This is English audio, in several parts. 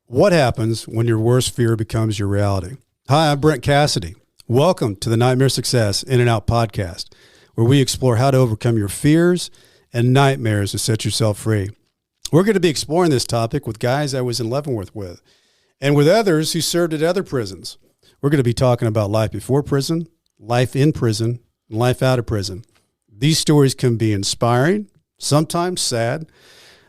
What happens when your worst fear becomes your reality? Hi, I'm Brent Cassidy. Welcome to the Nightmare Success In and Out podcast, where we explore how to overcome your fears and nightmares to set yourself free. We're going to be exploring this topic with guys I was in Leavenworth with, and with others who served at other prisons. We're going to be talking about life before prison, life in prison, and life out of prison. These stories can be inspiring, sometimes sad.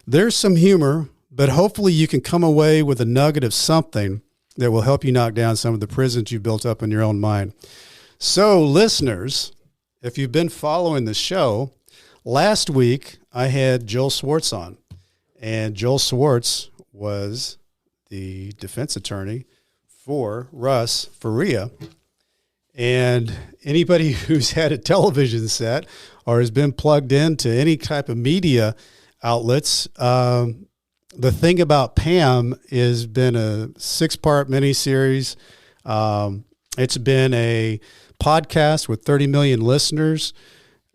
There's some humor, but hopefully you can come away with a nugget of something that will help you knock down some of the prisons you've built up in your own mind. So, listeners, if you've been following the show, last week I had Joel Schwartz on, and Joel Schwartz was the defense attorney for Russ Faria. And anybody who's had a television set or has been plugged into any type of media outlets, the Thing About Pam has been a 6-part miniseries. It's been a podcast with 30 million listeners.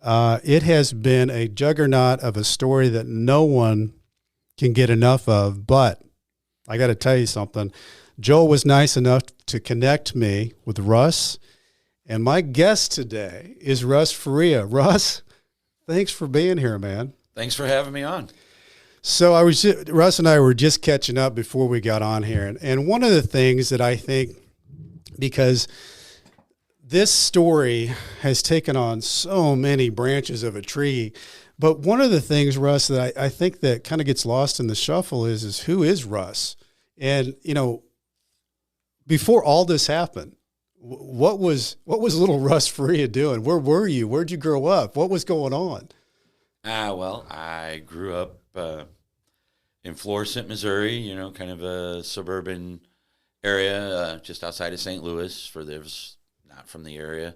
It has been a juggernaut of a story that no one can get enough of. But I got to tell you something. Joel was nice enough to connect me with Russ. And my guest today is Russ Faria. Russ, thanks for being here, man. Thanks for having me on. So Russ and I were just catching up before we got on here. And one of the things that I think, because this story has taken on so many branches of a tree, but one of the things, Russ, that I think that kind of gets lost in the shuffle is who is Russ? And, you know, before all this happened, what was little Russ Faria doing? Where were you? Where'd you grow up? What was going on? Well, I grew up in Florissant, Missouri, kind of a suburban area just outside of St. Louis for those not from the area.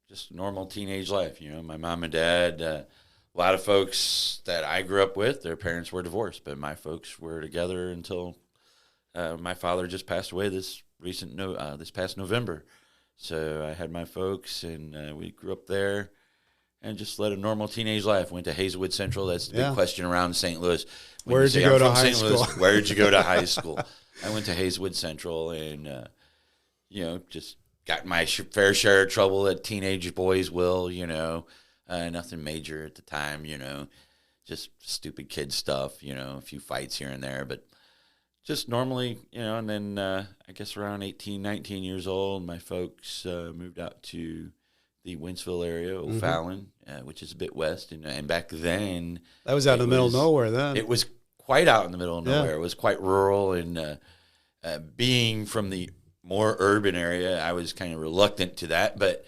Just normal teenage life, my mom and dad, a lot of folks that I grew up with, their parents were divorced, but my folks were together until my father just passed away this past November. So I had my folks, and we grew up there and just led a normal teenage life. Went to Hazelwood Central. That's the big question around St. Louis. Where did you go to high school? Where did you go to high school? I went to Hazelwood Central, and just got my fair share of trouble that teenage boys will. Nothing major at the time. Just stupid kid stuff. A few fights here and there, but just normally, and then I guess around 18, 19 years old, my folks moved out to the Wentzville area, O'Fallon, which is a bit west. And back then, that was out in the middle of nowhere then. It was quite out in the middle of nowhere. It was quite rural. And being from the more urban area, I was kind of reluctant to that. But,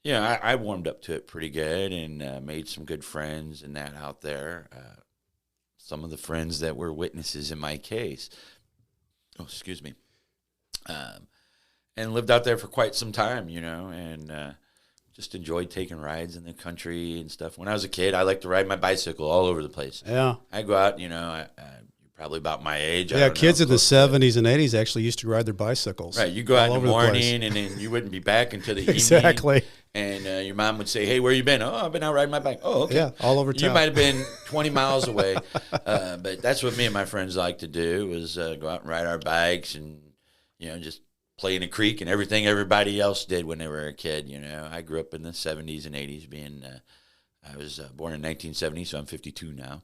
I warmed up to it pretty good and made some good friends and that out there. Some of the friends that were witnesses in my case. Oh, excuse me. And lived out there for quite some time, and just enjoyed taking rides in the country and stuff. When I was a kid, I liked to ride my bicycle all over the place. Yeah. I go out, you're probably about my age. Yeah, kids in the 70s and 80s actually used to ride their bicycles. Right, you go out in the morning, and then you wouldn't be back until the evening. Exactly. And your mom would say, hey, where you been? Oh, I've been out riding my bike. Oh, okay. Yeah, all over town. You might have been 20 miles away. But that's what me and my friends like to do, was go out and ride our bikes and, just play in the creek and everything everybody else did when they were a kid. I grew up in the 70s and 80s I was born in 1970, so I'm 52 now.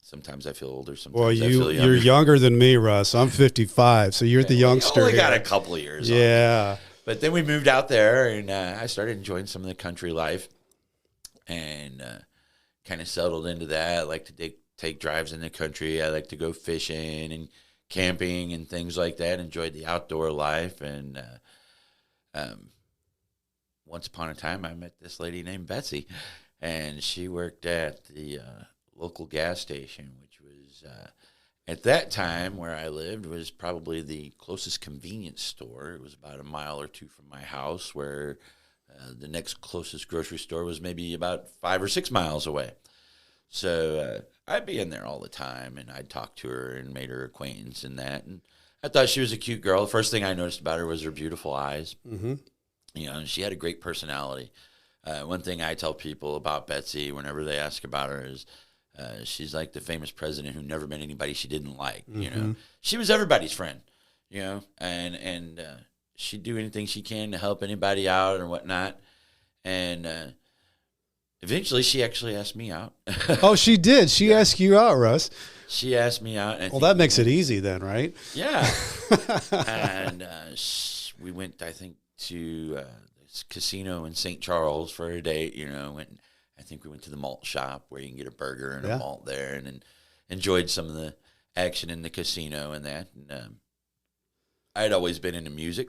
Sometimes I feel older, sometimes I feel younger. You're younger than me, Russ. I'm 55, so you're the youngster. Only got a couple of years on me. But then we moved out there, and I started enjoying some of the country life and kind of settled into that. I like to take drives in the country. I like to go fishing and camping and things like that. Enjoyed the outdoor life. And once upon a time, I met this lady named Betsy, and she worked at the local gas station, which was at that time where I lived was probably the closest convenience store. It was about a mile or two from my house, where the next closest grocery store was maybe about 5 or 6 miles away. So I'd be in there all the time, and I'd talk to her and made her acquaintance and that. And I thought she was a cute girl. The first thing I noticed about her was her beautiful eyes. Mm-hmm. And she had a great personality. One thing I tell people about Betsy whenever they ask about her is She's like the famous president who never met anybody she didn't like. You know, she was everybody's friend. You know, and she'd do anything she can to help anybody out or whatnot. And eventually, she actually asked me out. Oh, she did. She asked you out, Russ. She asked me out. And well, that makes it easy then, right? Yeah. And we went, I think, to this casino in St. Charles for a date. You know, I think we went to the malt shop where you can get a burger and a malt there, and then enjoyed some of the action in the casino and that. And I had always been into music,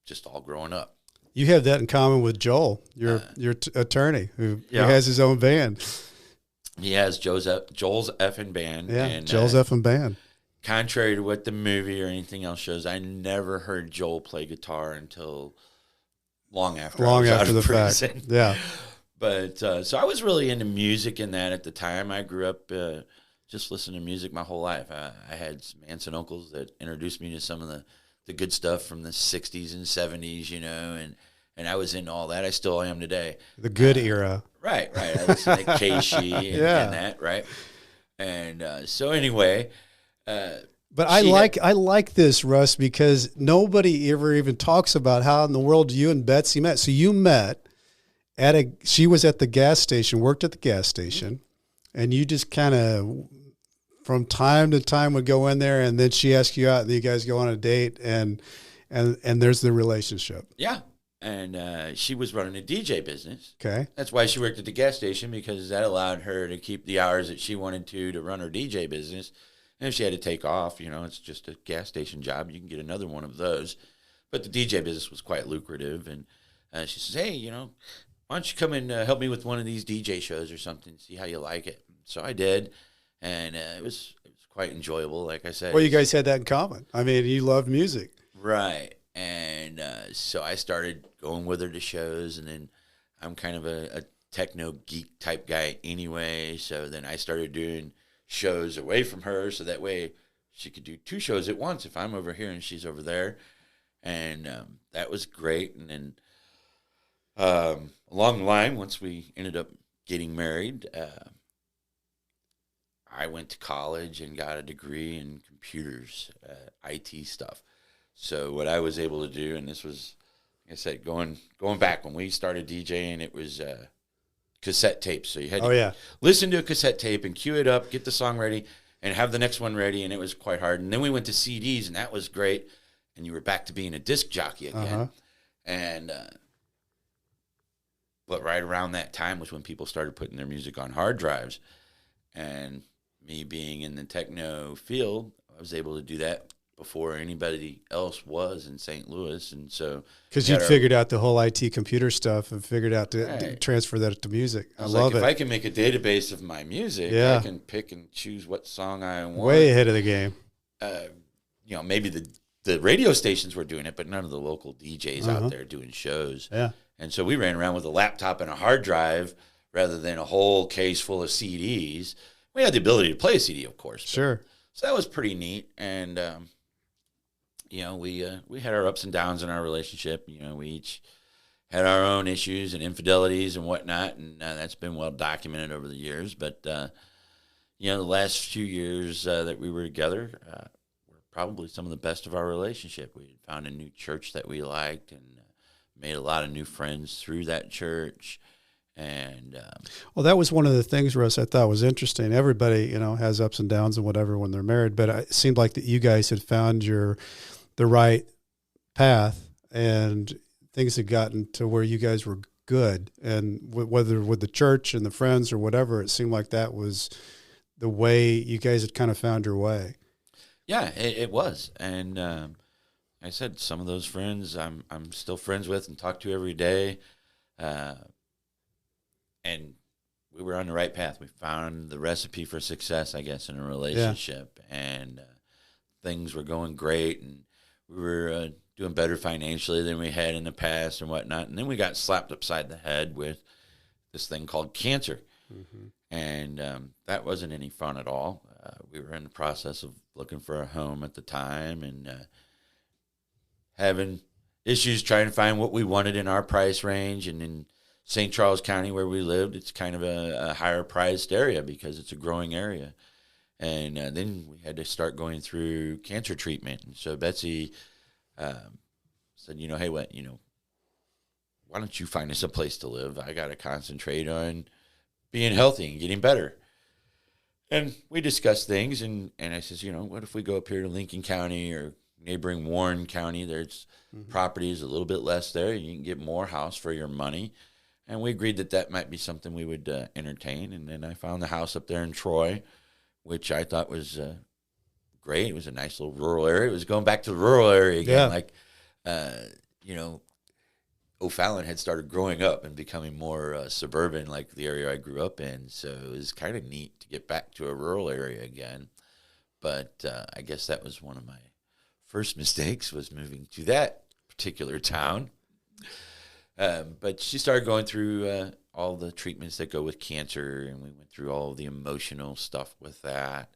just all growing up. You have that in common with Joel, your attorney, who has his own band. He has Joel's effing band. Yeah, and, Joel's effing band. Contrary to what the movie or anything else shows, I never heard Joel play guitar until long after the prison. Fact. Yeah. But so I was really into music in that at the time. I grew up just listening to music my whole life. I had some aunts and uncles that introduced me to some of the good stuff from the 60s and 70s, you know, and I was into all that. I still am today. The good era. Right. I listened to Casey and that, right? And so anyway... but I like this, Russ, because nobody ever even talks about how in the world you and Betsy met. So you met she was at the gas station, worked at the gas station, and you just kind of from time to time would go in there, and then she asked you out, and you guys go on a date, and there's the relationship. Yeah. And she was running a DJ business. Okay. That's why she worked at the gas station, because that allowed her to keep the hours that she wanted to run her DJ business. And if she had to take off, you know, it's just a gas station job. You can get another one of those. But the DJ business was quite lucrative. And she says, hey, you know, why don't you come and help me with one of these DJ shows or something, see how you like it. So I did. And it was quite enjoyable, like I said. Well, you guys had that in common. I mean, you loved music. Right. And so I started going with her to shows. And then I'm kind of a techno geek type guy anyway. So then I started doing shows away from her, so that way she could do two shows at once if I'm over here and she's over there. And that was great. And then along the line, once we ended up getting married, I went to college and got a degree in computers, IT stuff. So what I was able to do, and this was, like I said, going back when we started DJing, it was cassette tapes. So you had to listen to a cassette tape and cue it up, get the song ready, and have the next one ready, and it was quite hard. And then we went to CDs, and that was great. And you were back to being a disc jockey again. And but right around that time was when people started putting their music on hard drives. And me being in the techno field, I was able to do that before anybody else was in St. Louis. And so because you'd figured out the whole IT computer stuff and figured out to transfer that to music. I love it. If I can make a database of my music, I can pick and choose what song I want. Way ahead of the game. You know, maybe the radio stations were doing it, but none of the local DJs out there doing shows. Yeah. And so we ran around with a laptop and a hard drive rather than a whole case full of CDs. We had the ability to play a CD, of course. Sure. So that was pretty neat. And, you know, we had our ups and downs in our relationship. You know, we each had our own issues and infidelities and whatnot, and that's been well documented over the years. But, you know, the last few years that we were together were probably some of the best of our relationship. We had found a new church that we liked and made a lot of new friends through that church. And well, that was one of the things, Russ, I thought was interesting. Everybody, you know, has ups and downs and whatever when they're married, but it seemed like that you guys had found the right path, and things had gotten to where you guys were good. And whether with the church and the friends or whatever, it seemed like that was the way you guys had kind of found your way. Yeah, it was. And I said, some of those friends I'm still friends with and talk to every day. And we were on the right path. We found the recipe for success, I guess, in a relationship. Yeah. And things were going great, and we were doing better financially than we had in the past and whatnot. And then we got slapped upside the head with this thing called cancer. Mm-hmm. And that wasn't any fun at all. We were in the process of looking for a home at the time and having issues trying to find what we wanted in our price range. And then St. Charles County, where we lived, it's kind of a higher priced area because it's a growing area. And then we had to start going through cancer treatment. And so Betsy said, hey, why don't you find us a place to live? I got to concentrate on being healthy and getting better. And we discussed things, and I says, what if we go up here to Lincoln County or neighboring Warren County? There's properties a little bit less there. You can get more house for your money. And we agreed that might be something we would entertain. And then I found the house up there in Troy, which I thought was great. It was a nice little rural area. It was going back to the rural area again. Yeah. O'Fallon had started growing up and becoming more suburban, like the area I grew up in. So it was kind of neat to get back to a rural area again. But I guess that was one of my first mistakes, was moving to that particular town. But she started going through all the treatments that go with cancer, and we went through all the emotional stuff with that.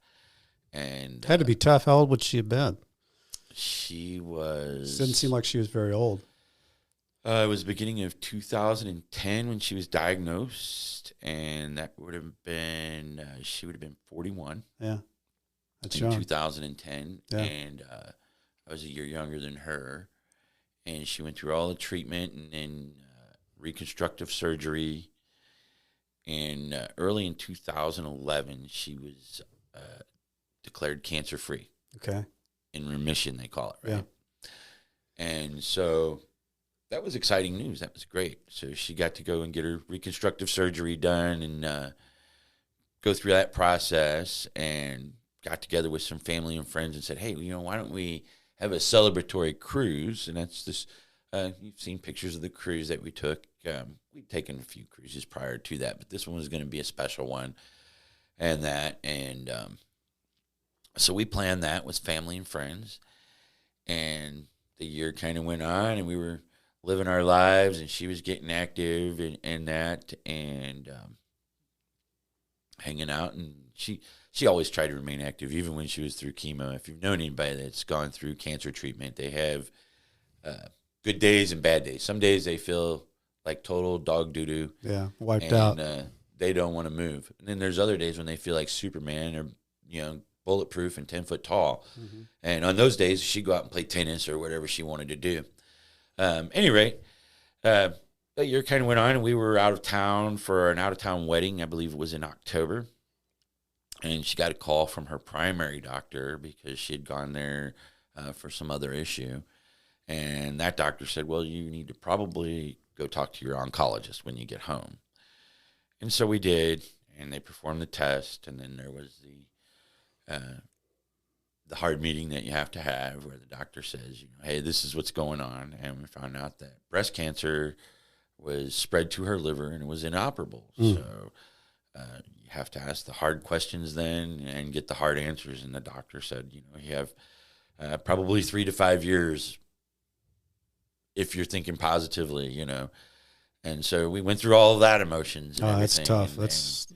And had to be tough. How old would she have been? She was... Didn't seem like she was very old. It was the beginning of 2010 when she was diagnosed, and that would have been, she would have been 41. Yeah. That's in young. 2010. Yeah. And I was a year younger than her. And she went through all the treatment and then reconstructive surgery. And early in 2011, she was declared cancer-free. Okay. In remission, they call it, right? Yeah. And so that was exciting news. That was great. So she got to go and get her reconstructive surgery done and go through that process, and got together with some family and friends and said, hey, why don't we have a celebratory cruise? And that's this, you've seen pictures of the cruise that we took. We'd taken a few cruises prior to that, but this one was going to be a special one. And so we planned that with family and friends, and the year kind of went on, and we were living our lives, and she was getting active and that, and hanging out. And she always tried to remain active, even when she was through chemo. If you've known anybody that's gone through cancer treatment, they have good days and bad days. Some days they feel like total dog doo-doo. Yeah, wiped out. They don't want to move. And then there's other days when they feel like Superman, or, bulletproof and 10 foot tall. Mm-hmm. And on those days, she'd go out and play tennis or whatever she wanted to do. Any rate, that year kind of went on, and we were out of town for an out-of-town wedding. I believe it was in October. And she got a call from her primary doctor because she had gone there for some other issue. And that doctor said, well, you need to probably go talk to your oncologist when you get home. And so we did, and they performed the test, and then there was the hard meeting that you have to have where the doctor says, hey, this is what's going on. And we found out that breast cancer was spread to her liver and it was inoperable. So you have to ask the hard questions then and get the hard answers. And the doctor said, you have probably 3 to 5 years if you're thinking positively, And so we went through all of that emotions. And that's tough. That's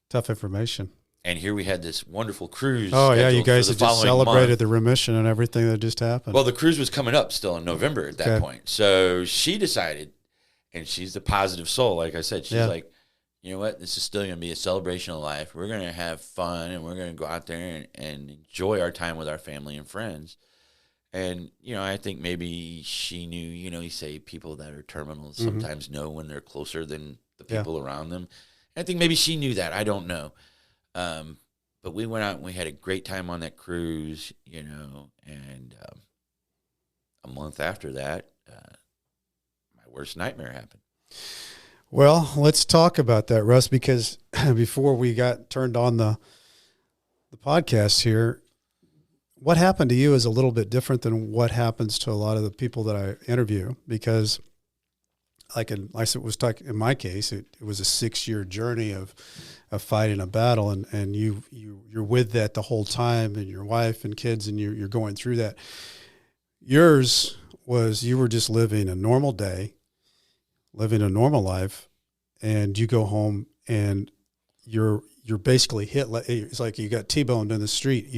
tough information. And here we had this wonderful cruise. Oh, yeah, you guys had just celebrated month. The remission and everything that just happened. Well, the cruise was coming up still in November at that point. So she decided, and she's the positive soul, like I said, she's like, you know what, this is still going to be a celebration of life. We're going to have fun, and we're going to go out there and enjoy our time with our family and friends. And, I think maybe she knew, you say people that are terminal sometimes know when they're closer than the people around them. And I think maybe she knew that. I don't know. But we went out and we had a great time on that cruise, and a month after that, my worst nightmare happened. Well, let's talk about that, Russ, because before we got turned on the podcast here, what happened to you is a little bit different than what happens to a lot of the people that I interview, because in my case, it was a 6-year journey of fighting a battle, and you're with that the whole time, and your wife and kids, and you're going through that. Yours was, you were just living a normal day, living a normal life, and you go home and you're basically hit. It's like you got T-boned in the street.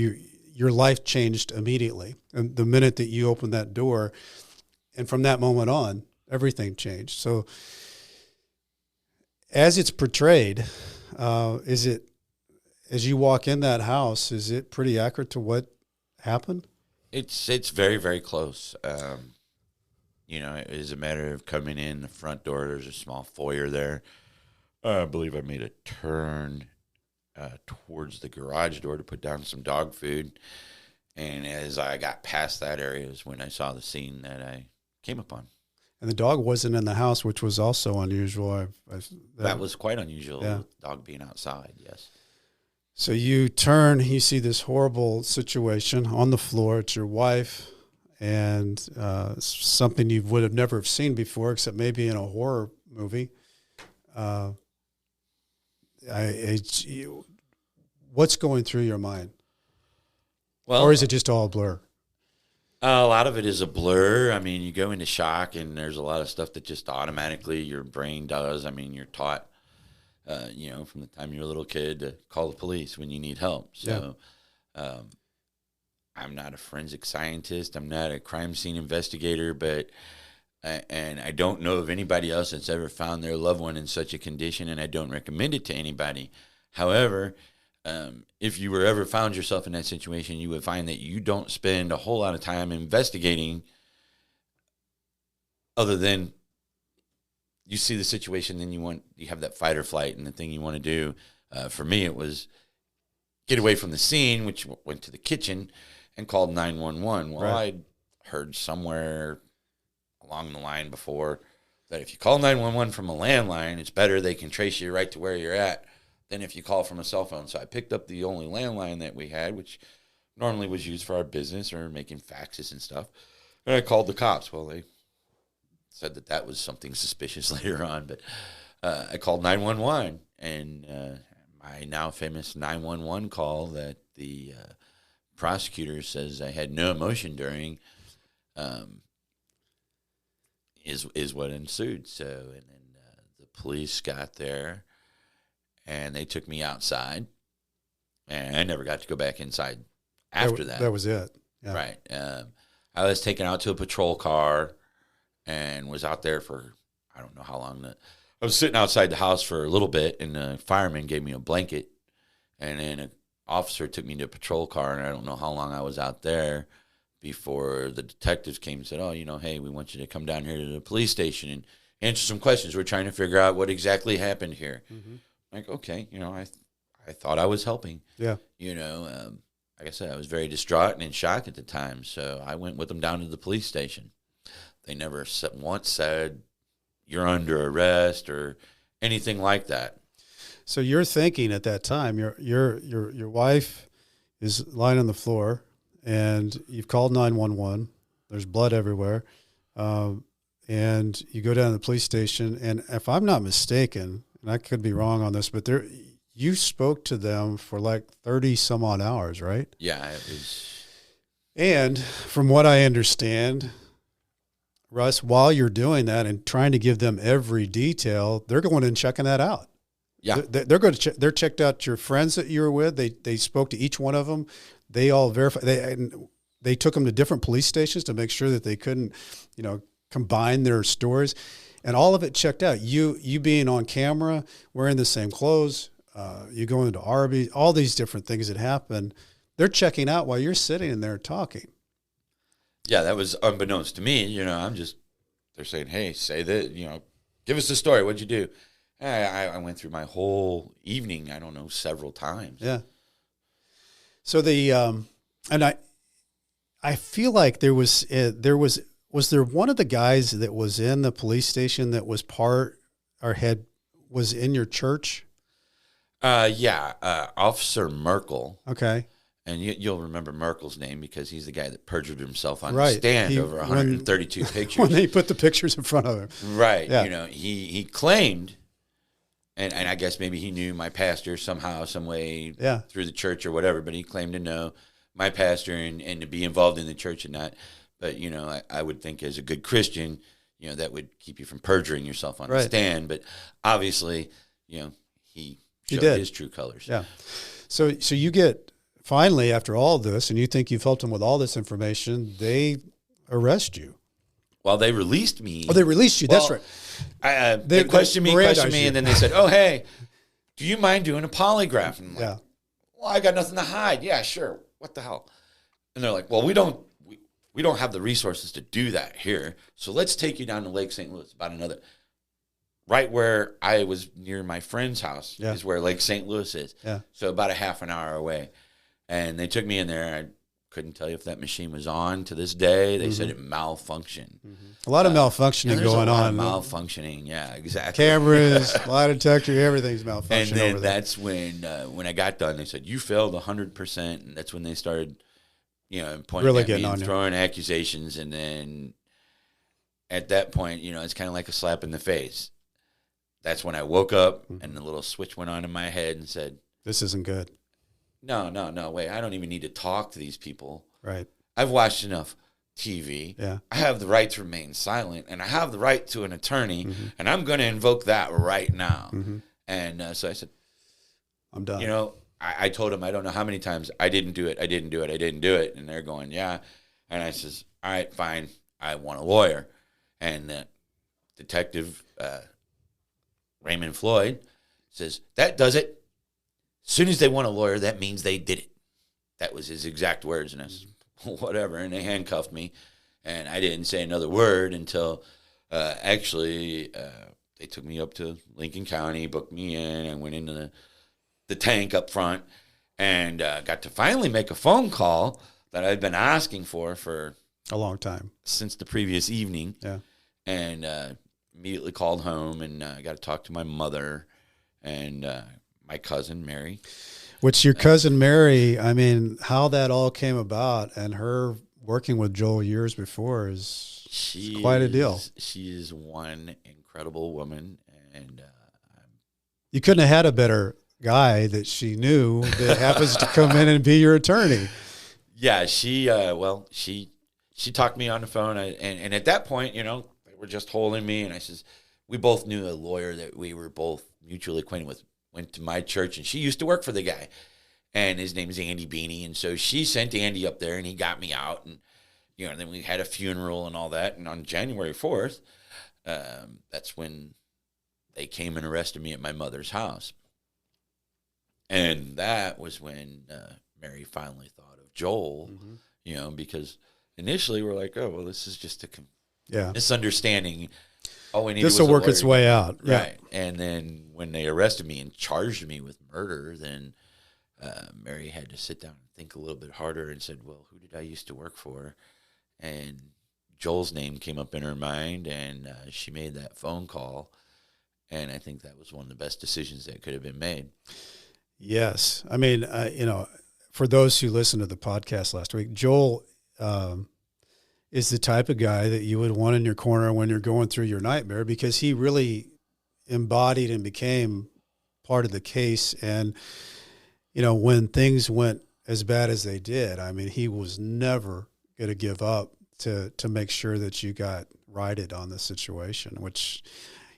Your life changed immediately, and the minute that you opened that door, and from that moment on, everything changed. So as it's portrayed, is it, as you walk in that house, is it pretty accurate to what happened? It's very, very close. It is a matter of coming in the front door. There's a small foyer there. I believe I made a turn towards the garage door to put down some dog food. And as I got past that area is when I saw the scene that I came upon. And the dog wasn't in the house, which was also unusual. That was quite unusual, yeah. the dog being outside, yes. So you turn, you see this horrible situation on the floor. It's your wife, and something you would have never have seen before, except maybe in a horror movie. What's going through your mind? Well, or is it just all a blur? A lot of it is a blur. I mean, you go into shock, and there's a lot of stuff that just automatically your brain does. I mean, you're taught, from the time you're a little kid to call the police when you need help. So I'm not a forensic scientist. I'm not a crime scene investigator, and I don't know of anybody else that's ever found their loved one in such a condition, and I don't recommend it to anybody. However, if you were ever found yourself in that situation, you would find that you don't spend a whole lot of time investigating other than you see the situation, then you have that fight or flight, and the thing you want to do. For me, it was get away from the scene, which went to the kitchen and called 911. Well, right. I'd heard somewhere along the line before that if you call 911 from a landline, it's better. They can trace you right to where you're at than if you call from a cell phone. So I picked up the only landline that we had, which normally was used for our business or making faxes and stuff. And I called the cops. Well, they said that was something suspicious later on. But I called 911, and my now famous 911 call that the prosecutor says I had no emotion during is what ensued. So, and then the police got there, and they took me outside, and I never got to go back inside after that. That was it. Yeah. Right. I was taken out to a patrol car and was out there for, I don't know how long. I was sitting outside the house for a little bit, and the fireman gave me a blanket, and then an officer took me to a patrol car, and I don't know how long I was out there before the detectives came and said, hey, we want you to come down here to the police station and answer some questions. We're trying to figure out what exactly happened here. Mm-hmm. Like, okay, I thought I was helping. Yeah. Like I said, I was very distraught and in shock at the time. So I went with them down to the police station. They never once said you're under arrest or anything like that. So you're thinking at that time, your wife is lying on the floor, and you've called 911. There's blood everywhere, and you go down to the police station. And if I'm not mistaken, and I could be wrong on this, but you spoke to them for like 30 some odd hours, right? Yeah, it was. And from what I understand, Russ, while you're doing that and trying to give them every detail, they're going and checking that out. Yeah, they're going to they're checked out your friends that you were with. They spoke to each one of them. They all verified. They took them to different police stations to make sure that they couldn't, combine their stories. And all of it checked out. You being on camera, wearing the same clothes, you going into Arby's, all these different things that happen. They're checking out while you're sitting in there talking. Yeah, that was unbeknownst to me. They're saying, hey, say that, give us the story. What'd you do? I went through my whole evening, I don't know, several times. Yeah. So and I feel like was there one of the guys that was in the police station that was was in your church? Officer Merkel. Okay. And you'll remember Merkel's name because he's the guy that perjured himself on right. the stand over 132 pictures. When they put the pictures in front of him. Right. Yeah. He claimed, and I guess maybe he knew my pastor somehow, some way through the church or whatever, but he claimed to know my pastor and to be involved in the church and not. But, I would think as a good Christian, that would keep you from perjuring yourself on the stand. But obviously, he showed his true colors. Yeah. So you get, finally, after all this, and you think you've helped them with all this information, they arrest you. Well, they released me. Oh, they released you. Well, That's right. They questioned me, Mirandized you. and then they said, "Oh, hey, do you mind doing a polygraph?" And I'm like, Yeah. well, I got nothing to hide. Yeah, sure. What the hell? And they're like, well, we don't have the resources to do that here. So let's take you down to Lake St. Louis, about another. Right where I was near my friend's house is where Lake St. Louis is. Yeah. So about a half an hour away. And they took me in there. I couldn't tell you if that machine was on to this day. They said it malfunctioned. A lot of malfunctioning going on. Malfunctioning, yeah, exactly. Cameras, lie detector, everything's malfunctioning. And then over there. that's when I got done. They said you failed 100%, and that's when they started, pointing Really at getting me on and you. throwing accusations. And then at that point, it's kind of like a slap in the face. That's when I woke up, and the little switch went on in my head and said, "This isn't good." No, wait, I don't even need to talk to these people. Right. I've watched enough TV. Yeah. I have the right to remain silent, and I have the right to an attorney, and I'm going to invoke that right now. And so I said, I'm done. I told them I don't know how many times I didn't do it. And they're going, yeah. And I says, all right, fine. I want a lawyer. And Detective Raymond Floyd says, that does it. As soon as they want a lawyer, that means they did it. That was his exact words. And I said, whatever. And they handcuffed me. And I didn't say another word until they took me up to Lincoln County, booked me in, and went into the tank up front, and got to finally make a phone call that I'd been asking for a long time, since the previous evening. Yeah. And immediately called home and got to talk to my mother and my cousin, Mary. Which your cousin Mary, I mean, how that all came about and her working with Joel years before is quite a deal. She is one incredible woman. And you couldn't have had a better guy that she knew that happens to come in and be your attorney. Yeah, she talked me on the phone. And at that point, they were just holding me. And I says, we both knew a lawyer that we were both mutually acquainted with, went to my church, and she used to work for the guy. And his name is Andy Beanie. And so she sent Andy up there, and he got me out. And, then we had a funeral and all that. And on January 4th, that's when they came and arrested me at my mother's house. And that was when Mary finally thought of Joel, because initially we're like, oh, well, this is just a misunderstanding. All we need this will work its way out. Right. Yeah. And then when they arrested me and charged me with murder, then Mary had to sit down and think a little bit harder and said, well, who did I used to work for? And Joel's name came up in her mind, and she made that phone call. And I think that was one of the best decisions that could have been made. Yes. I mean, for those who listened to the podcast last week, Joel is the type of guy that you would want in your corner when you're going through your nightmare, because he really embodied and became part of the case. And, when things went as bad as they did, I mean, he was never going to give up to make sure that you got righted on the situation, which,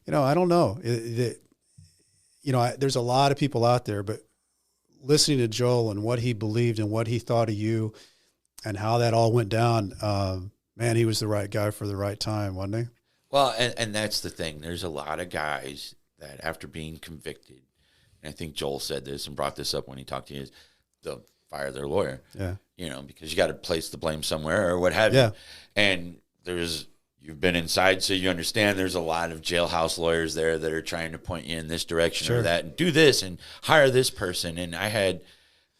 I don't know. There's a lot of people out there, but listening to Joel and what he believed and what he thought of you and how that all went down, man, he was the right guy for the right time, wasn't he? Well, and that's the thing. There's a lot of guys that after being convicted, and I think Joel said this and brought this up when he talked to you, they'll fire their lawyer. Yeah. Because you got to place the blame somewhere or what have you. And you've been inside, so you understand there's a lot of jailhouse lawyers there that are trying to point you in this direction or that, and do this and hire this person. And I had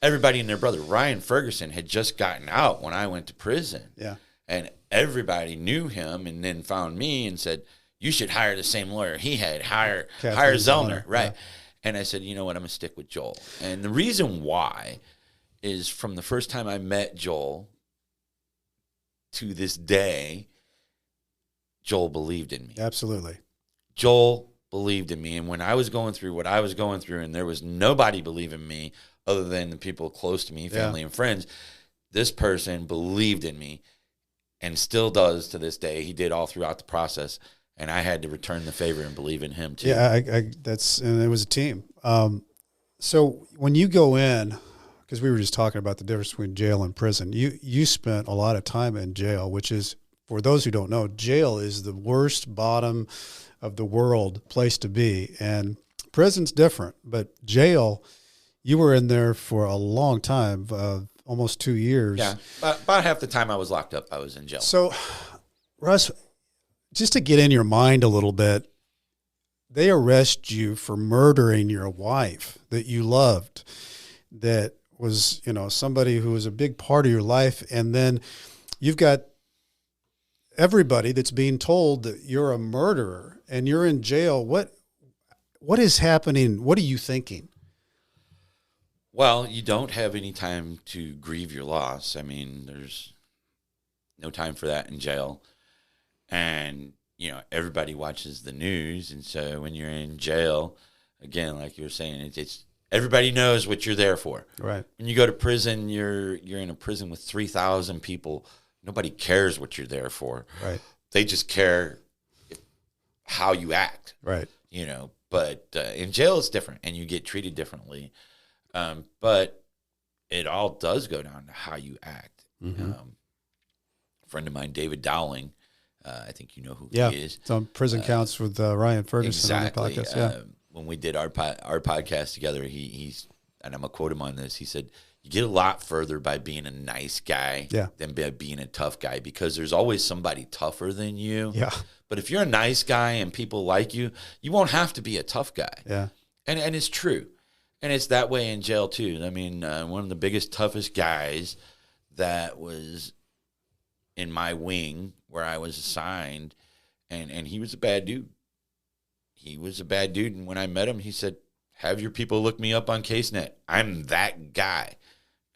everybody and their brother. Ryan Ferguson had just gotten out when I went to prison. Yeah. And everybody knew him and then found me and said, you should hire the same lawyer he had. Hire Zellner. Right. Yeah. And I said, you know what, I'm going to stick with Joel. And the reason why is from the first time I met Joel to this day, Joel believed in me. Absolutely. Joel believed in me. And when I was going through what I was going through and there was nobody believing me other than the people close to me, family and friends, this person believed in me and still does to this day. He did all throughout the process. And I had to return the favor and believe in him too. Yeah, and it was a team. So when you go in, because we were just talking about the difference between jail and prison, you spent a lot of time in jail, which is for those who don't know, jail is the worst bottom of the world place to be. And prison's different, but jail, you were in there for a long time, almost 2 years. Yeah, about half the time I was locked up, I was in jail. So, Russ, just to get in your mind a little bit, they arrest you for murdering your wife that you loved, that was, somebody who was a big part of your life. And then you've got everybody that's being told that you're a murderer and you're in jail. What is happening? What are you thinking? Well, you don't have any time to grieve your loss. I mean, there's no time for that in jail. And, everybody watches the news. And so when you're in jail, again, like you were saying, it's everybody knows what you're there for. Right. When you go to prison, you're in a prison with 3,000 people. Nobody cares what you're there for. Right. They just care how you act. Right. But in jail it's different, and you get treated differently. But it all does go down to how you act. Mm-hmm. A friend of mine, David Dowling, I think you know who he is. It's on Prison Counts with Ryan Ferguson exactly. on the podcast. Yeah. When we did our podcast together, he's and I'm going to quote him on this. He said, you get a lot further by being a nice guy than by being a tough guy, because there's always somebody tougher than you. Yeah. But if you're a nice guy and people like you, you won't have to be a tough guy. Yeah. And it's true. And it's that way in jail, too. I mean, one of the biggest, toughest guys that was in my wing where I was assigned, and he was a bad dude. He was a bad dude. And when I met him, he said, have your people look me up on CaseNet. I'm that guy.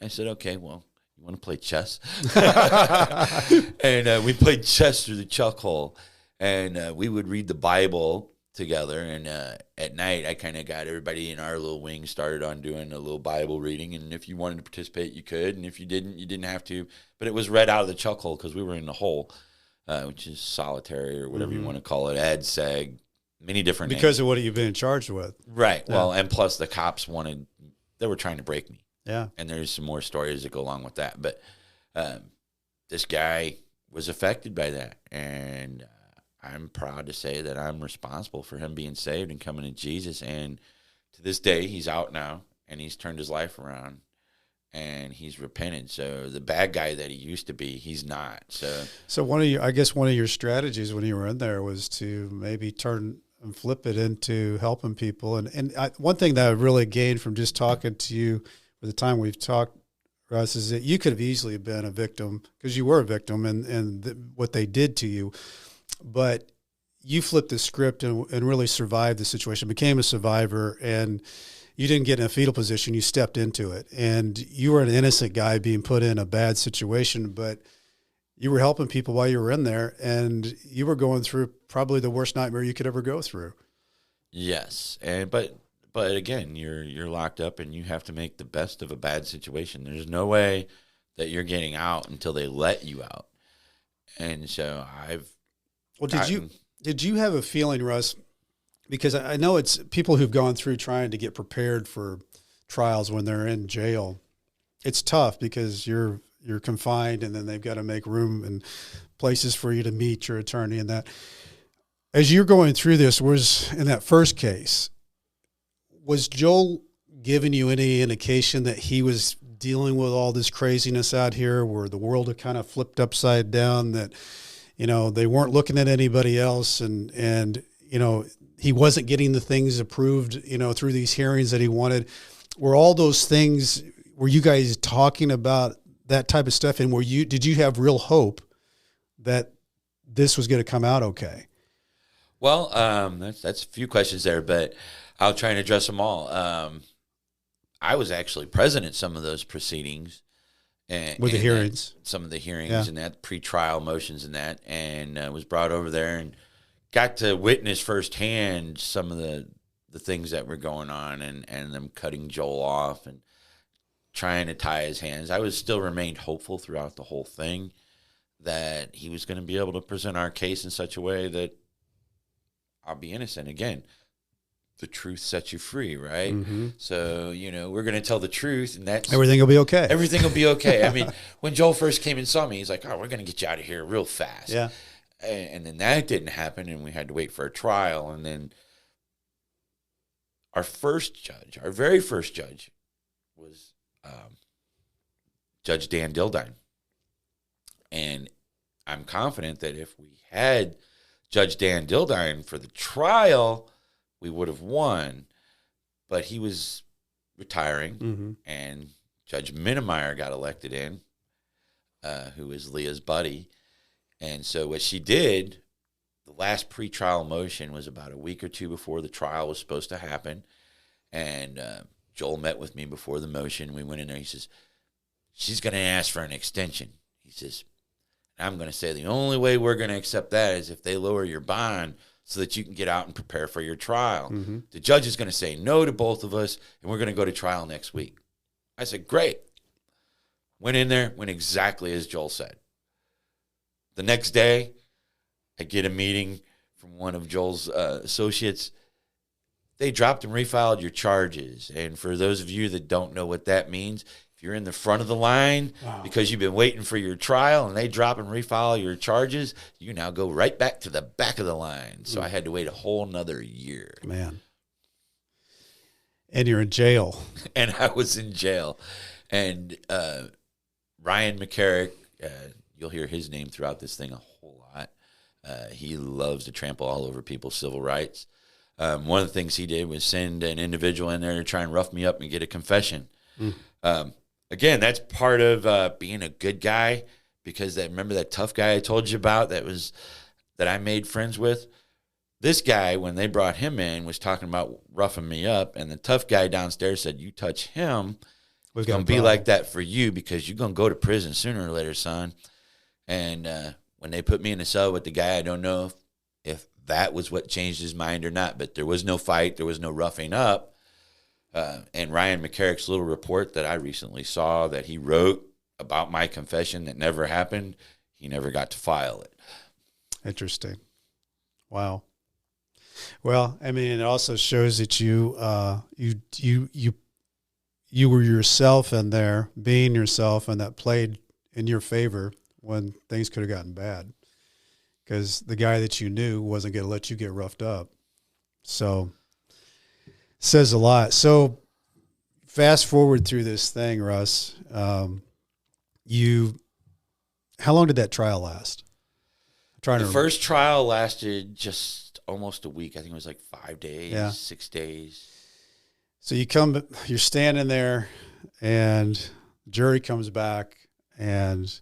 I said, okay, well, you want to play chess? And we played chess through the chuck hole. And we would read the Bible together. And at night, I kind of got everybody in our little wing started on doing a little Bible reading. And if you wanted to participate, you could. And if you didn't, you didn't have to. But it was read out of the chuck hole because we were in the hole, which is solitary or whatever you want to call it, ad seg, many different names. Because of what you've been charged with. Right. Yeah. Well, and plus the cops they were trying to break me. Yeah. And there's some more stories that go along with that. But this guy was affected by that. And I'm proud to say that I'm responsible for him being saved and coming to Jesus. And to this day, he's out now, and he's turned his life around, and he's repented. So the bad guy that he used to be, he's not. So one of your strategies when you were in there was to maybe turn and flip it into helping people. One thing that I really gained from just talking to you for the time we've talked, Russ, is that you could have easily been a victim, because you were a victim and what they did to you. But you flipped the script and really survived the situation, became a survivor, and you didn't get in a fetal position. You stepped into it, and you were an innocent guy being put in a bad situation, but you were helping people while you were in there, and you were going through probably the worst nightmare you could ever go through. Yes, but again, you're locked up, and you have to make the best of a bad situation. There's no way that you're getting out until they let you out. And so did you have a feeling, Russ, because I know it's people who've gone through trying to get prepared for trials when they're in jail. It's tough because you're confined, and then they've got to make room and places for you to meet your attorney and that. As you're going through this, was in that first case, was Joel giving you any indication that he was dealing with all this craziness out here where the world had kind of flipped upside down, that, they weren't looking at anybody else, and he wasn't getting the things approved, through these hearings that he wanted? Were all those things, were you guys talking about that type of stuff? And did you have real hope that this was going to come out okay? Well, that's a few questions there, but I'll try and address them all. I was actually present at some of those proceedings. With the hearings. Some of the hearings and that, pre-trial motions and that, and was brought over there and got to witness firsthand some of the things that were going on, and them cutting Joel off and trying to tie his hands. I still remained hopeful throughout the whole thing that he was going to be able to present our case in such a way that I'll be innocent again. the truth sets you free, right? Mm-hmm. So, we're going to tell the truth, and that's Everything will be okay. everything will be okay. I mean, when Joel first came and saw me, he's like, "Oh, we're going to get you out of here real fast." Yeah. And then that didn't happen, and we had to wait for a trial. And then our very first judge, was Judge Dan Dildine. And I'm confident that if we had Judge Dan Dildine for the trial, we would have won. But he was retiring, and Judge Minnemeyer got elected in, who is Leah's buddy. And so what she did, the last pretrial motion was about a week or two before the trial was supposed to happen. And Joel met with me before the motion. We went in there. He says, "She's going to ask for an extension." He says, "I'm going to say the only way we're going to accept that is if they lower your bond so that you can get out and prepare for your trial." The judge is going to say no to both of us, and we're going to go to trial next week. I said, "Great." Went in there, went exactly as Joel said. The next day, I get a meeting from one of Joel's associates. They dropped and refiled your charges. And for those of you that don't know what that means, if you're in the front of the line because you've been waiting for your trial and they drop and refile your charges, you now go right back to the back of the line. So I had to wait a whole nother year. Man. And you're in jail. And I was in jail. And Ryan McCarrick, you'll hear his name throughout this thing a whole lot. He loves to trample all over people's civil rights. One of the things he did was send an individual in there to try and rough me up and get a confession. Again, that's part of being a good guy, because remember that tough guy I told you about that I made friends with? This guy, when they brought him in, was talking about roughing me up, and the tough guy downstairs said, "You touch him, it's going to be like that for you, because you're going to go to prison sooner or later, son." And when they put me in the cell with the guy, I don't know if that was what changed his mind or not, but there was no fight. There was no roughing up. And Ryan McCarrick's little report that I recently saw that he wrote about my confession that never happened, he never got to file it. Interesting. Wow. Well, I mean, it also shows that you were yourself in there, being yourself, and that played in your favor when things could have gotten bad, because the guy that you knew wasn't going to let you get roughed up. So says a lot. So fast forward through this thing, Russ. How long did that trial last? The first trial lasted just almost a week. I think it was like 5 days, 6 days. So you're standing there, and the jury comes back, and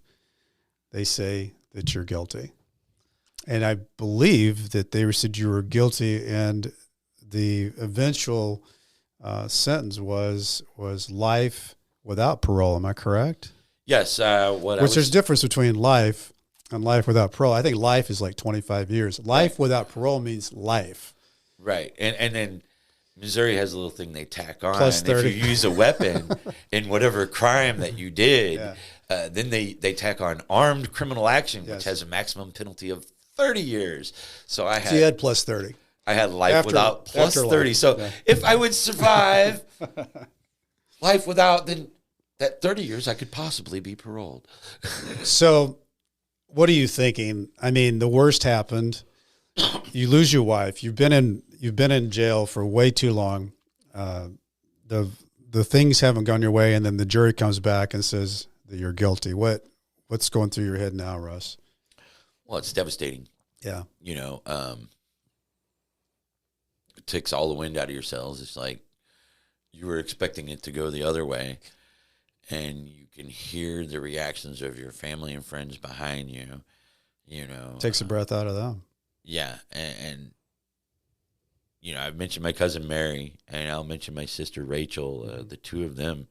they say that you're guilty. And I believe that they said you were guilty, and the eventual sentence was life without parole. Am I correct? Yes. There's a difference between life and life without parole. I think life is like 25 years. Life without parole means life. Right. And then Missouri has a little thing they tack on. Plus 30. If you use a weapon in whatever crime that you did, then they tack on armed criminal action, which has a maximum penalty of 30 years. So you had plus 30. I had life without plus 30. Life. So if I would survive life without, then that 30 years I could possibly be paroled. So what are you thinking? I mean, the worst happened. You lose your wife. You've been in jail for way too long. The things haven't gone your way, and then the jury comes back and says that you're guilty. What's going through your head now, Russ? Well, it's devastating. Yeah. It takes all the wind out of your sails. It's like you were expecting it to go the other way, and you can hear the reactions of your family and friends behind you. Takes the breath out of them. Yeah, and I've mentioned my cousin Mary, and I'll mention my sister Rachel. The two of them,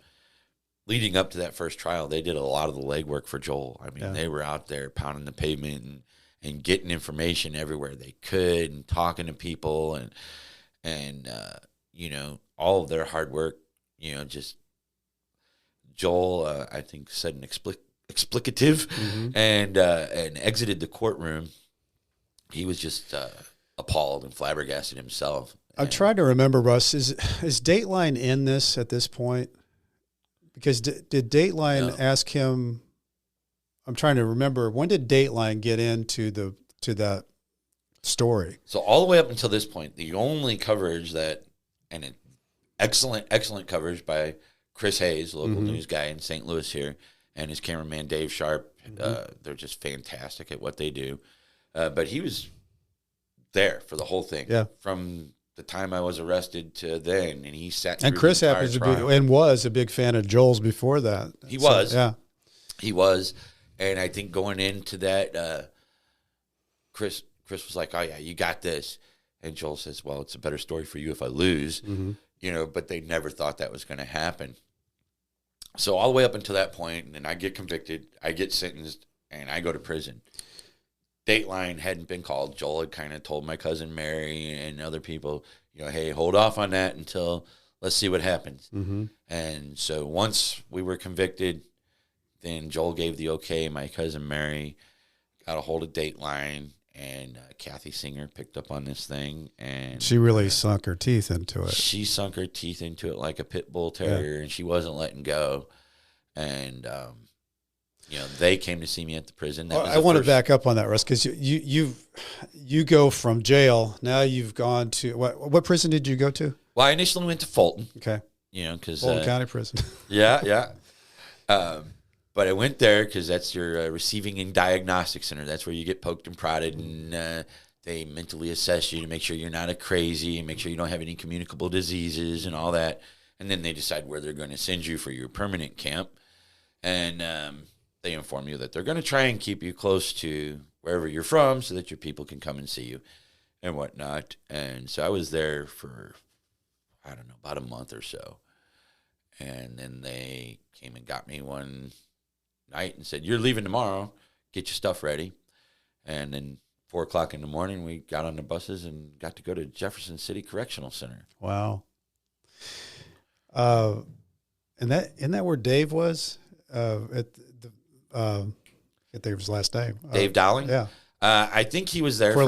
leading up to that first trial, they did a lot of the legwork for Joel. I mean, they were out there pounding the pavement and getting information everywhere they could, and talking to people, and all of their hard work. Just Joel, I think, said an explicative, and exited the courtroom. He was just appalled and flabbergasted himself. I'm trying to remember, Russ. Is Dateline in this at this point? Because did Dateline ask him? I'm trying to remember, when did Dateline get into that story? So all the way up until this point, the only coverage excellent coverage by Chris Hayes, local news guy in St. Louis here, and his cameraman Dave Sharp. They're just fantastic at what they do. But he was there for the whole thing. Yeah. From the time I was arrested to then, and he sat. And Chris happens to be and was a big fan of Joel's before that. He was, and I think going into that, Chris was like, "Oh yeah, you got this," and Joel says, "Well, it's a better story for you if I lose," But they never thought that was going to happen. So all the way up until that point, and then I get convicted, I get sentenced, and I go to prison. Dateline hadn't been called. Joel had kind of told my cousin Mary and other people, hey, hold off on that until let's see what happens. And so once we were convicted, then Joel gave the okay. My cousin Mary got a hold of Dateline, and Kathy Singer picked up on this thing. And she really sunk her teeth into it. She sunk her teeth into it like a pit bull terrier, and she wasn't letting go. And they came to see me at the prison. I want to back up on that, Russ, because you go from jail. Now you've gone to what prison did you go to? Well, I initially went to Fulton. Okay. Because Fulton County Prison. Yeah. But I went there because that's your receiving and diagnostic center. That's where you get poked and prodded, and they mentally assess you to make sure you're not a crazy and make sure you don't have any communicable diseases and all that. And then they decide where they're going to send you for your permanent camp. And they inform you that they're going to try and keep you close to wherever you're from so that your people can come and see you and whatnot. And so I was there for, about a month or so. And then they came and got me one night and said, "You're leaving tomorrow. Get your stuff ready." And then 4 o'clock in the morning, we got on the buses and got to go to Jefferson City Correctional Center. Wow. Isn't that where Dave was? I can't think of his last name. Dave Dowling? Yeah. I think he was there for a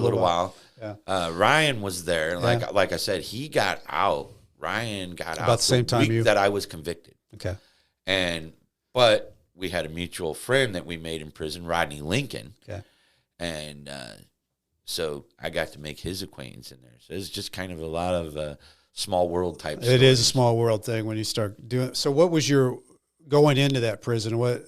little while. Yeah. Ryan was there. Like I said, he got out. Ryan got out about the same time that I was convicted. Okay. But we had a mutual friend that we made in prison, Rodney Lincoln. Okay. And so I got to make his acquaintance in there. So it's just kind of a lot of small world type stories. It is a small world thing when you start doing. So what was your going into that prison? What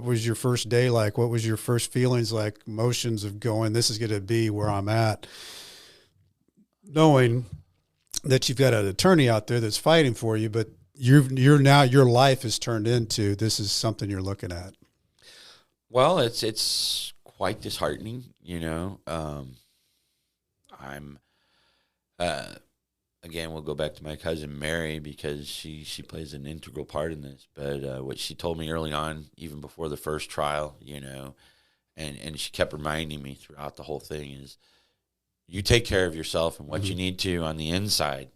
was your first day like? What was your first feelings like? Emotions of going, this is going to be where I'm at, knowing that you've got an attorney out there that's fighting for you, but you're now, your life is turned into, this is something you're looking at. Well, it's quite disheartening, I'm again, we'll go back to my cousin Mary because she plays an integral part in this. But what she told me early on, even before the first trial, and she kept reminding me throughout the whole thing is, you take care of yourself and what you need to on the inside,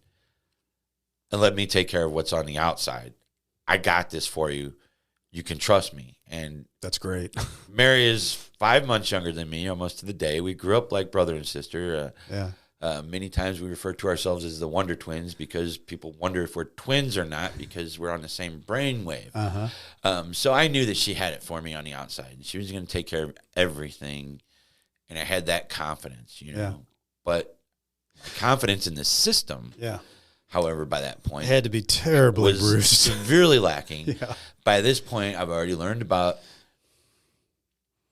and let me take care of what's on the outside. I got this for you. You can trust me. And that's great. Mary is 5 months younger than me, almost to the day. We grew up like brother and sister. Many times we refer to ourselves as the Wonder Twins because people wonder if we're twins or not because we're on the same brainwave. So I knew that she had it for me on the outside. She was going to take care of everything, and I had that confidence, But my confidence in the system, however, by that point, it had to be terribly bruised, severely lacking. By this point, I've already learned about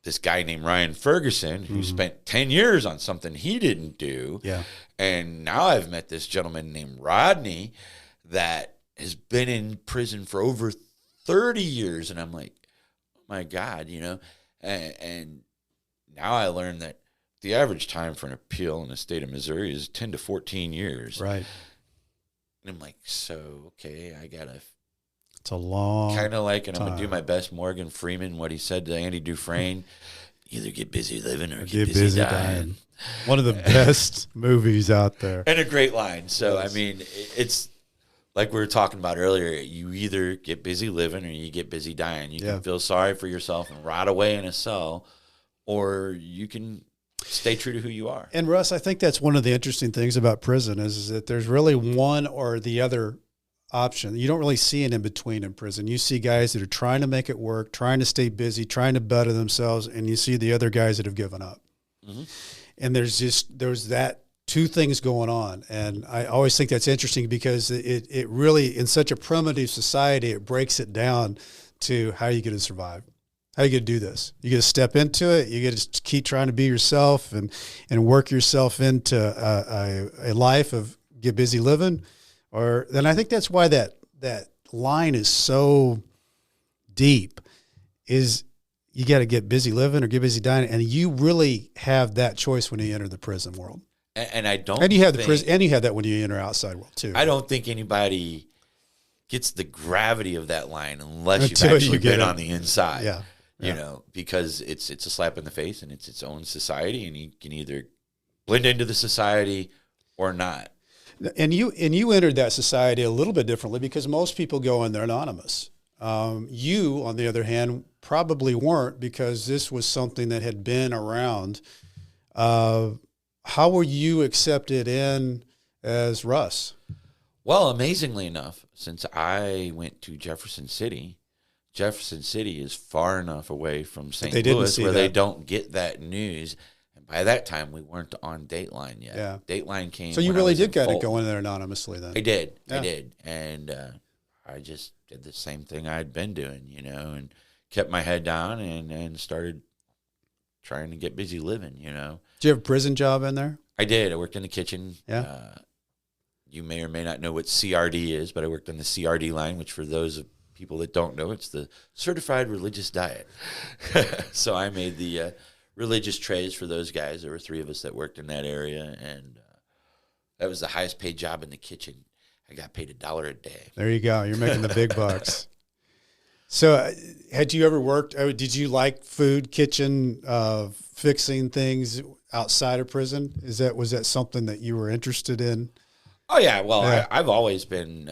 this guy named Ryan Ferguson who spent 10 years on something he didn't do. And now I've met this gentleman named Rodney that has been in prison for over 30 years. And I'm like, oh my God, and now I learned that the average time for an appeal in the state of Missouri is 10 to 14 years. Right. And I'm like, so, okay, I got to. It's a long kind of like, and I'm going to do my best Morgan Freeman, what he said to Andy Dufresne, either get busy living or get busy dying. One of the best movies out there. And a great line. So, I mean, it's like we were talking about earlier. You either get busy living or you get busy dying. You can feel sorry for yourself and rot away in a cell, or you can stay true to who you are. And Russ, I think that's one of the interesting things about prison is that there's really one or the other option. You don't really see an in-between in prison. You see guys that are trying to make it work, trying to stay busy, trying to better themselves, and you see the other guys that have given up. Mm-hmm. And there's that two things going on. And I always think that's interesting because it really, in such a primitive society, it breaks it down to how you going to survive. How you going to do this? You got to step into it. You got to keep trying to be yourself and work yourself into a life of get busy living. Or then I think that's why that line is so deep is you got to get busy living or get busy dying. And you really have that choice when you enter the prison world. And I don't. And you have the prison, and you have that when you enter outside world too. I don't think anybody gets the gravity of that line unless you've actually been on the inside. Yeah. You know, because it's a slap in the face and it's its own society, and you can either blend into the society or not. And you entered that society a little bit differently because most people go in there anonymous. You, on the other hand, probably weren't because this was something that had been around. How were you accepted in as Russ? Well, amazingly enough, since I went to Jefferson City is far enough away from St. Louis where they don't get that news. And by that time, we weren't on Dateline yet. Yeah. Dateline came. So you really did kind of go in there anonymously then. I did. And I just did the same thing I'd been doing, you know, and kept my head down and started trying to get busy living, you know. Did you have a prison job in there? I did. I worked in the kitchen. Yeah. You may or may not know what CRD is, but I worked on the CRD line, which for those of people that don't know, it's the Certified Religious Diet. So I made the religious trays for those guys. There were 3 of us that worked in that area, and that was the highest paid job in the kitchen. I got paid $1 a day. There you go. You're making the big bucks. So had you ever worked, did you like food, kitchen, fixing things outside of prison? Was that something that you were interested in? Oh, yeah. Well, yeah. I've always been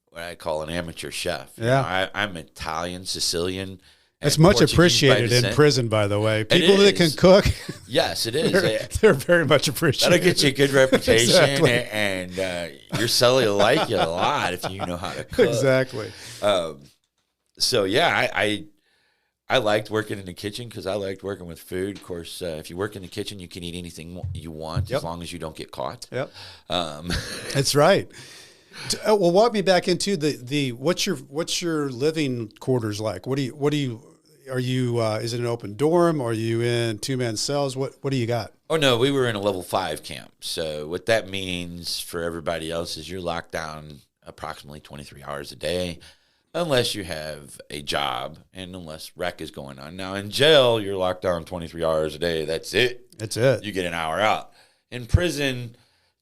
what I call an amateur chef. Yeah. I'm Italian, Sicilian. That's much appreciated in prison, by the way. People that can cook. Yes, it is. They're very much appreciated. That'll get you a good reputation, Exactly. and your cellie will like you a lot if you know how to cook. Exactly. So, yeah, I liked working in the kitchen because I liked working with food. Of course, if you work in the kitchen, you can eat anything you want as long as you don't get caught. Yep. That's right. Well, walk me back into the what's your living quarters like? What do you are you is it an open dorm? Are you in 2-man cells? What do you got? Oh no, we were in a level 5 camp. So what that means for everybody else is you're locked down approximately 23 hours a day, unless you have a job and unless rec is going on. Now in jail, you're locked down 23 hours a day. That's it. That's it. You get an hour out. In prison,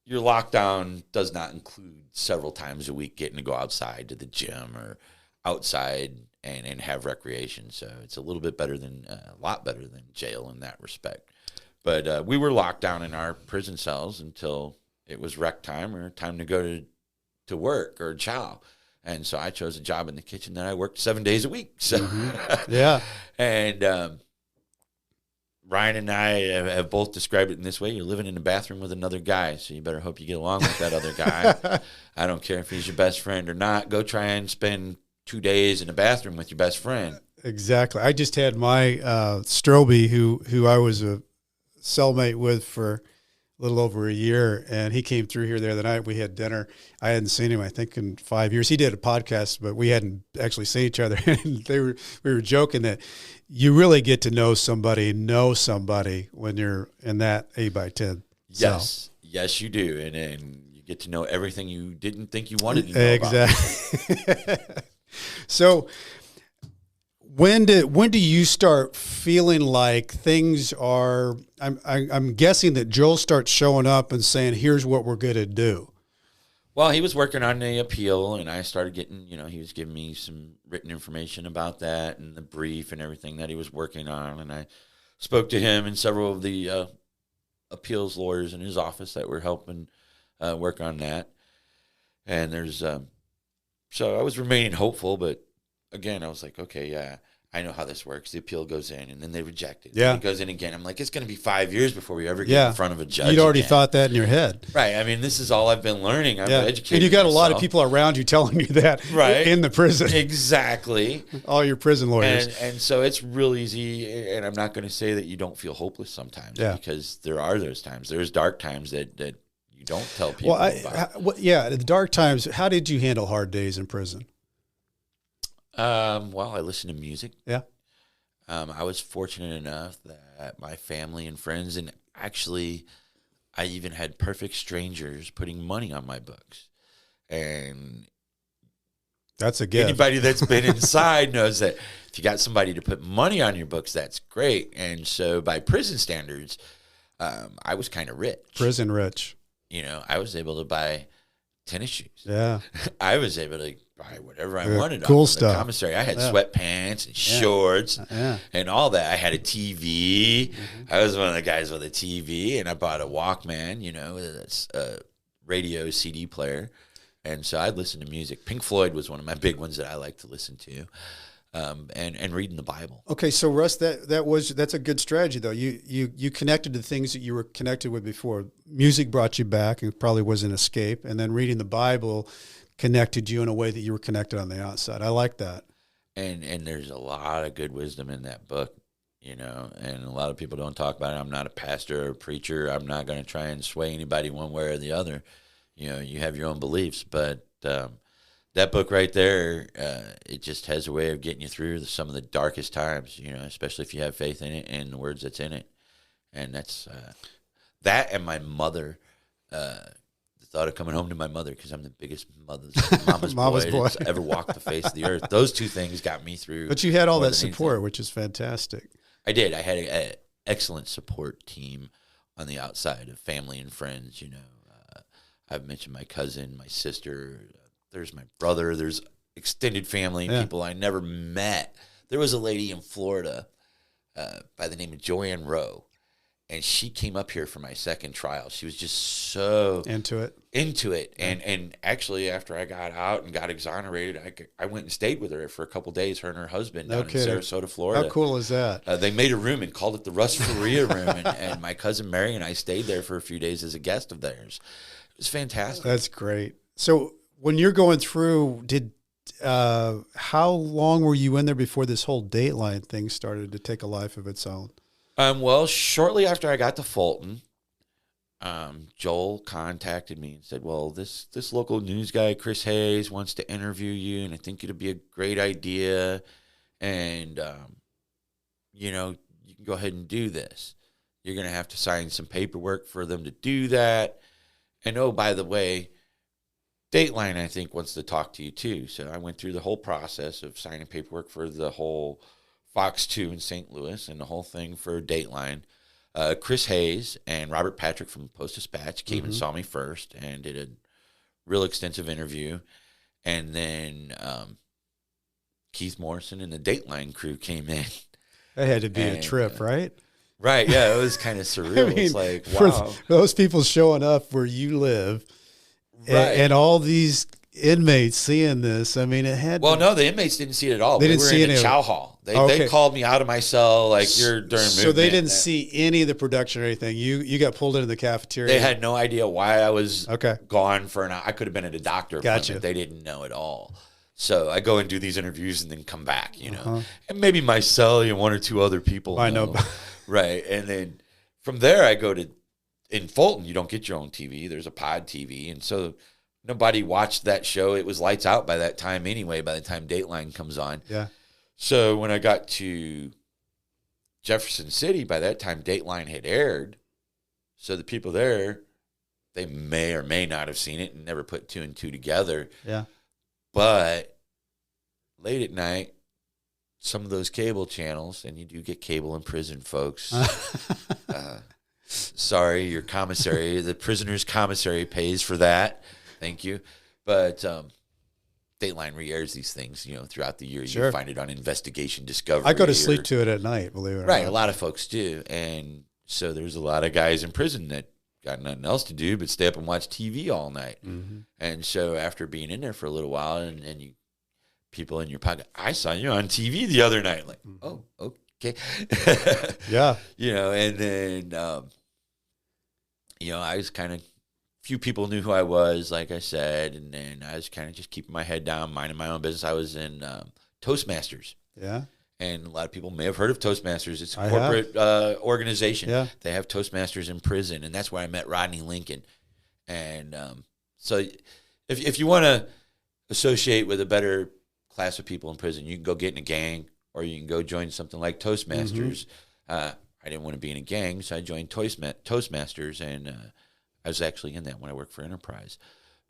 your lockdown does not include several times a week getting to go outside to the gym or outside and have recreation. So it's a little bit better than, a lot better than jail in that respect. But we were locked down in our prison cells until it was rec time or time to go to work or chow. And so I chose a job in the kitchen that I worked 7 days a week. So Yeah. And Ryan and I have both described it in this way. You're living in a bathroom with another guy, so you better hope you get along with that other guy. I don't care if he's your best friend or not. Go try and spend 2 days in a bathroom with your best friend. Exactly. I just had my Stroby, who I was a cellmate with for a little over a year, and he came through here the other night. We had dinner. I hadn't seen him, I think, in 5 years. He did a podcast, but we hadn't actually seen each other. And we were joking that you really get to know somebody when you're in that 8x10. Yes, yes, you do, and you get to know everything you didn't think you wanted to know exactly. about. So, when do you start feeling like things are? I'm guessing that Joel starts showing up and saying, "Here's what we're going to do." Well, he was working on the appeal, and I started getting, he was giving me some written information about that and the brief and everything that he was working on. And I spoke to him and several of the appeals lawyers in his office that were helping work on that. And so I was remaining hopeful, but again, I was like, okay, yeah, I know how this works. The appeal goes in, and then they reject it. Yeah. And it goes in again. I'm like, it's going to be 5 years before we ever get in front of a judge. You'd already again. thought that in your head. Right. I mean, this is all I've been learning. I've educated And you got myself. a lot of people around you telling you that in the prison. Exactly. All your prison lawyers. And so it's real easy, and I'm not going to say that you don't feel hopeless sometimes, because there are those times. There's dark times that you don't tell people about. The dark times, how did you handle hard days in prison? Well, I listened to music. Yeah. I was fortunate enough that my family and friends, and actually I even had perfect strangers putting money on my books. And that's a gift. Anybody that's been inside knows that if you got somebody to put money on your books, that's great. And so by prison standards, I was kind of rich. Prison rich. I was able to buy tennis shoes. Yeah. I was able to buy whatever I wanted. Cool off stuff. The commissary. I had sweatpants and shorts and all that. I had a TV. I was one of the guys with a TV, and I bought a Walkman, that's a radio CD player. And so I'd listen to music. Pink Floyd was one of my big ones that I like to listen to. And reading the Bible. Okay, so Russ, that's a good strategy though. You connected to things that you were connected with before. Music brought you back and probably was an escape, and then reading the Bible connected you in a way that you were connected on the outside. I like that. And there's a lot of good wisdom in that book, and a lot of people don't talk about it. I'm not a pastor or a preacher. I'm not going to try and sway anybody one way or the other. You have your own beliefs, but that book right there, it just has a way of getting you through some of the darkest times, especially if you have faith in it and the words that's in it. And that's that, and my mother, the thought of coming home to my mother, because I'm the biggest mama's boy that's ever walked the face of the earth. Those two things got me through. But you had all that support, which is fantastic. I did. I had an excellent support team on the outside of family and friends. I've mentioned my cousin, my sister. There's my brother. There's extended family, people I never met. There was a lady in Florida by the name of Joanne Rowe, and she came up here for my second trial. She was just so into it. And actually, after I got out and got exonerated, I went and stayed with her for a couple of days, her and her husband, down in Sarasota, Florida. How cool is that? They made a room and called it the Russ Faria room, and my cousin Mary and I stayed there for a few days as a guest of theirs. It was fantastic. That's great. So when you're going through, how long were you in there before this whole Dateline thing started to take a life of its own? Well, shortly after I got to Fulton, Joel contacted me and said, well, this local news guy, Chris Hayes, wants to interview you, and I think it'd be a great idea. And, you can go ahead and do this. You're going to have to sign some paperwork for them to do that. And, oh, by the way, Dateline, I think, wants to talk to you, too. So I went through the whole process of signing paperwork for the whole Fox 2 in St. Louis and the whole thing for Dateline. Chris Hayes and Robert Patrick from Post-Dispatch came and saw me first and did a real extensive interview. And then Keith Morrison and the Dateline crew came in. That had to be a trip, right? Right, yeah, it was kind of surreal. I mean, it's like, wow. For those people showing up where you live, and all these inmates seeing this, I mean, it had. Well, no, the inmates didn't see it at all. They didn't see it in the chow hall. They called me out of my cell you're during movement. So they didn't see any of the production or anything. You got pulled into the cafeteria. They had no idea why I was gone for an hour. I could have been at a doctor appointment. Gotcha. They didn't know at all. So I go and do these interviews and then come back, and maybe my cell and one or two other people. I know. Right, and then from there I go to. In Fulton, you don't get your own TV. There's a pod TV. And so nobody watched that show. It was lights out by that time anyway, by the time Dateline comes on. Yeah. So when I got to Jefferson City, by that time Dateline had aired. So the people there, they may or may not have seen it and never put two and two together. Yeah. But late at night, some of those cable channels, and you do get cable in prison, folks. Sorry, your commissary, the prisoner's commissary pays for that. Thank you. But Dateline re-airs these things, throughout the year. Sure. You find it on Investigation Discovery. I go to sleep to it at night, believe it or not. Right, a lot of folks do. And so there's a lot of guys in prison that got nothing else to do but stay up and watch TV all night. Mm-hmm. And so after being in there for a little while and you people in your pocket. I saw you on TV the other night. Like, oh, okay. Yeah. And then, I was kind of, few people knew who I was, like I said, and then I was kind of just keeping my head down, minding my own business. I was in Toastmasters. Yeah. And a lot of people may have heard of Toastmasters. It's a corporate organization. Yeah. They have Toastmasters in prison, and that's where I met Rodney Lincoln. And so if you want to associate with a better class of people in prison, you can go get in a gang, or you can go join something like Toastmasters. I didn't want to be in a gang, so I joined Toastmasters, and I was actually in that when I worked for Enterprise.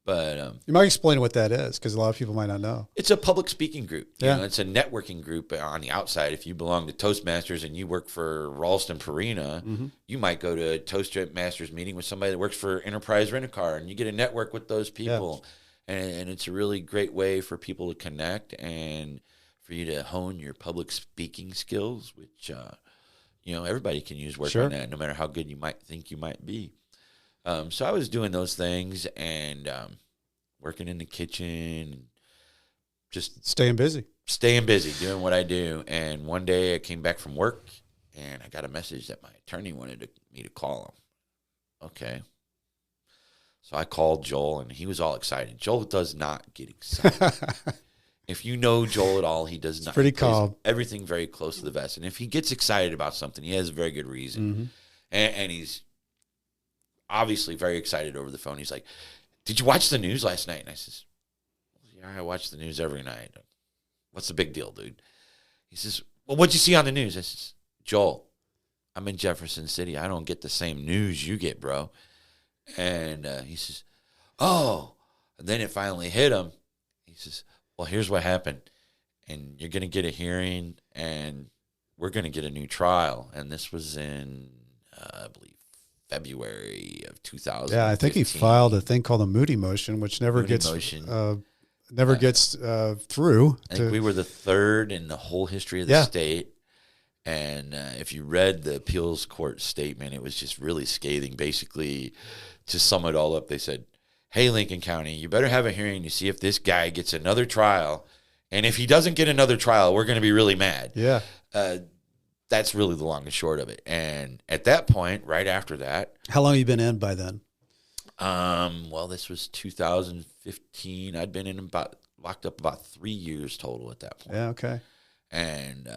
But you might explain what that is, because a lot of people might not know. It's a public speaking group. Yeah. It's a networking group on the outside. If you belong to Toastmasters and you work for Ralston Purina, you might go to a Toastmasters meeting with somebody that works for Enterprise Rent-A-Car, and you get to network with those people. Yeah. And it's a really great way for people to connect and for you to hone your public speaking skills, which, everybody can use work on that, no matter how good you might think you might be. So I was doing those things and working in the kitchen, just staying busy, doing what I do. And one day I came back from work and I got a message that my attorney wanted me to call him. Okay. So I called Joel and he was all excited. Joel does not get excited. If you know Joel at all, he does not. It's pretty calm. Everything very close to the vest. And if he gets excited about something, he has a very good reason. And he's obviously very excited over the phone. He's like, "Did you watch the news last night?" And I says, "Yeah, I watch the news every night. What's the big deal, dude?" He says, "Well, what'd you see on the news?" I says, "Joel, I'm in Jefferson City. I don't get the same news you get, bro." And he says, "Oh." And then it finally hit him. He says, "Well, here's what happened. And you're going to get a hearing, and we're going to get a new trial." And this was in, I believe, February of 2000. Yeah, I think he filed a thing called a Moody motion, which never gets through. I think we were the third in the whole history of the state. And if you read the appeals court statement, it was just really scathing. Basically, to sum it all up, they said, "Hey, Lincoln County, you better have a hearing to see if this guy gets another trial. And if he doesn't get another trial, we're going to be really mad." Yeah. That's really the long and short of it. And at that point, right after that. How long have you been in by then? Well, this was 2015. I'd been locked up about 3 years total at that point. Yeah, okay. And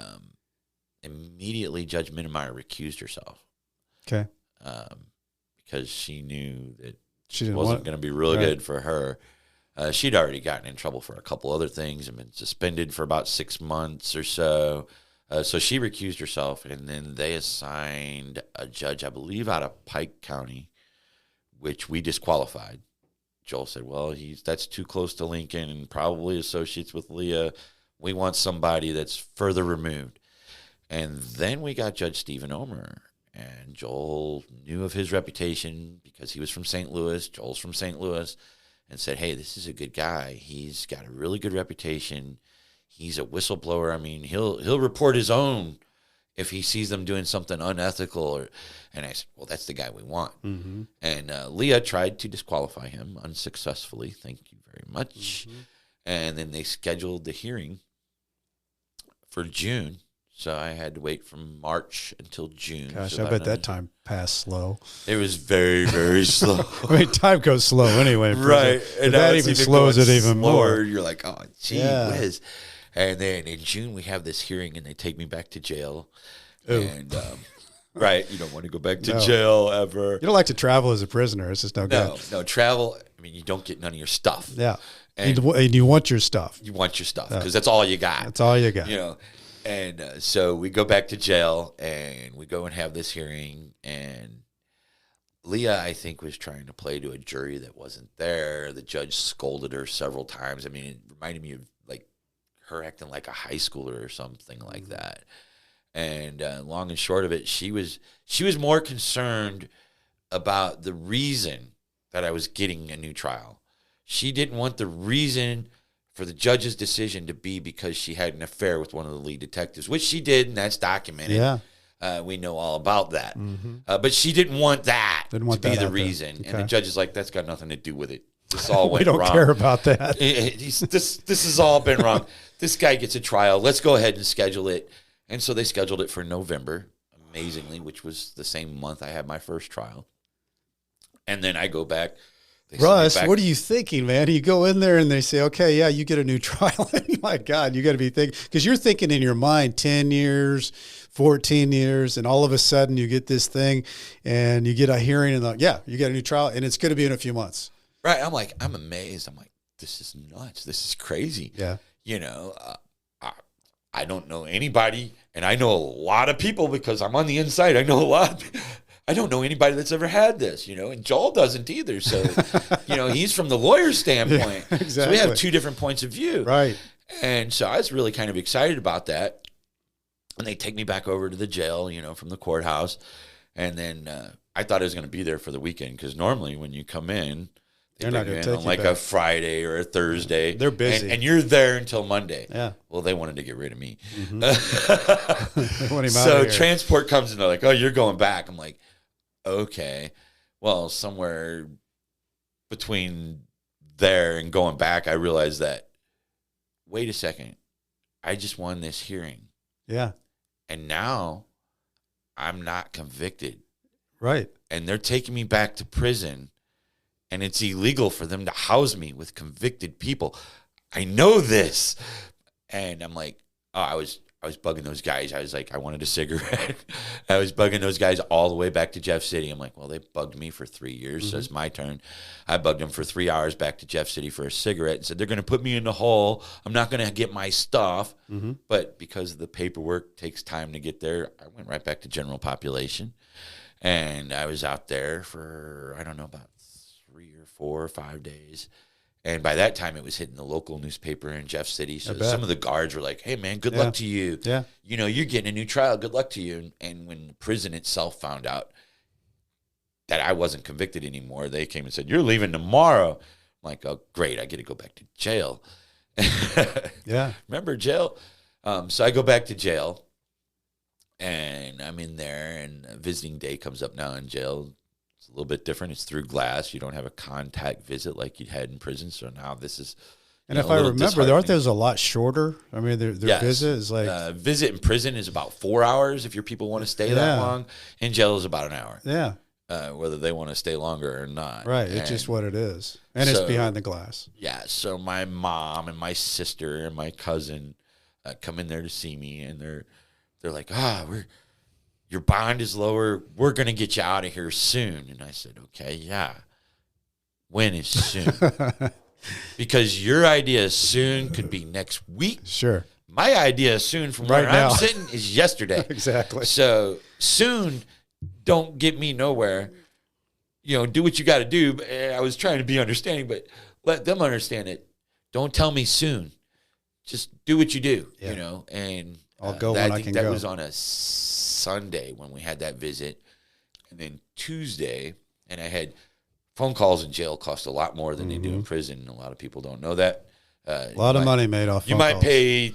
immediately Judge Minnemeyer recused herself. Okay. Because she knew that she it wasn't going to be really good for her. She'd already gotten in trouble for a couple other things and been suspended for about 6 months or so. So she recused herself, and then they assigned a judge, I believe, out of Pike County, which we disqualified. Joel said, "Well, that's too close to Lincoln and probably associates with Leah. We want somebody that's further removed." And then we got Judge Stephen Omer, and Joel knew of his reputation because he was from St. Louis. Joel's from St. Louis, and said, "Hey, this is a good guy. He's got a really good reputation. He's a whistleblower. I mean, he'll report his own if he sees them doing something unethical." And I said, "Well, that's the guy we want." And Leah tried to disqualify him unsuccessfully. Thank you very much. And then they scheduled the hearing for June. So I had to wait from March until June. Gosh, so I bet that time passed slow. It was very, very slow. I mean, time goes slow anyway. Right. And that even slows it even more. You're like, "Oh, gee whiz." And then in June, we have this hearing, and they take me back to jail. Ooh. And, right, you don't want to go back to jail ever. You don't like to travel as a prisoner. It's just no good. No, travel, I mean, you don't get none of your stuff. Yeah. And you want your stuff. You want your stuff because that's all you got. That's all you got. And so we go back to jail, and we go and have this hearing, and Leah, I think, was trying to play to a jury that wasn't there. The judge scolded her several times. I mean, it reminded me of, like, her acting like a high schooler or something like that. And long and short of it, she was more concerned about the reason that I was getting a new trial. She didn't want the reason for the judge's decision to be because she had an affair with one of the lead detectives, which she did, and that's documented. Yeah. We know all about that. But she didn't want that to be the reason. Okay. And the judge is like, "That's got nothing to do with it. this all went we don't wrong. care about that. This has all been wrong. This guy gets a trial. Let's go ahead and schedule it. And so they scheduled it for November, amazingly, which was the same month I had my first trial. And then I go back. Russ, what are you thinking, man? You go in there and they say, okay, yeah, you get a new trial. My God, you got to be thinking, because you're thinking in your mind 10 years, 14 years, and all of a sudden you get this thing and you get a hearing and like, yeah, you get a new trial and it's going to be in a few months. Right. I'm amazed. I'm like, this is nuts. This is crazy. Yeah. You know, I don't know anybody, and I know a lot of people because I'm on the inside. I know a lot. I don't know anybody that's ever had this, you know, and Joel doesn't either. So, you know, he's from the lawyer's standpoint. Yeah, exactly. So we have two different points of view. Right. And so I was really kind of excited about that. And they take me back over to the jail, you know, from the courthouse. And then I thought I was going to be there for the weekend because normally when you come in, they're not going to take on you like back. a Friday or a Thursday. They're busy. And you're there until Monday. Yeah. Well, they wanted to get rid of me. Mm-hmm. They want him out So of here. transport comes and they're like, oh, you're going back. I'm like, okay. Well, somewhere between there and going back, I realized that, wait a second, I just won this hearing. Yeah. And now I'm not convicted. Right. And they're taking me back to prison. And it's illegal for them to house me with convicted people. I know this. And I'm like, oh, I was bugging those guys. I was like, I wanted a cigarette. I was bugging those guys all the way back to Jeff City. I'm like, well, they bugged me for 3 years, so it's my turn. I bugged them for 3 hours back to Jeff City for a cigarette and said, they're going to put me in the hole. I'm not going to get my stuff. But because the paperwork takes time to get there, I went right back to general population. And I was out there for, I don't know, about 3 or 4 or 5 days. And by that time, it was hitting the local newspaper in Jeff City. So some of the guards were like, hey, man, good luck to you. Yeah. You know, you're getting a new trial. Good luck to you. And when the prison itself found out that I wasn't convicted anymore, they came and said, you're leaving tomorrow. I'm like, oh, great. I get to go back to jail. Yeah. Remember jail? So I go back to jail. And I'm in there. And visiting day comes up now in jail. A little bit different. It's through glass. You don't have a contact visit like you had in prison. So now this is, and if I remember, aren't those a lot shorter? I mean, their visit is like visit in prison is about 4 hours if your people want to stay that long. In jail is about an hour. Yeah, whether they want to stay longer or not. Right. It's just what it is, and it's behind the glass. Yeah. So my mom and my sister and my cousin come in there to see me, and they're like, your bond is lower. We're going to get you out of here soon. And I said, okay, yeah. When is soon? Because your idea of soon could be next week. Sure. My idea of soon from where I'm sitting is yesterday. Exactly. So soon don't get me nowhere. You know, do what you got to do. I was trying to be understanding, but let them understand it. Don't tell me soon. Just do what you do, you know. And I'll go when I can go. That was on a Sunday when we had that visit, and then Tuesday, and I had phone calls in jail cost a lot more than they do in prison. A lot of people don't know that. A lot of money made off. You might pay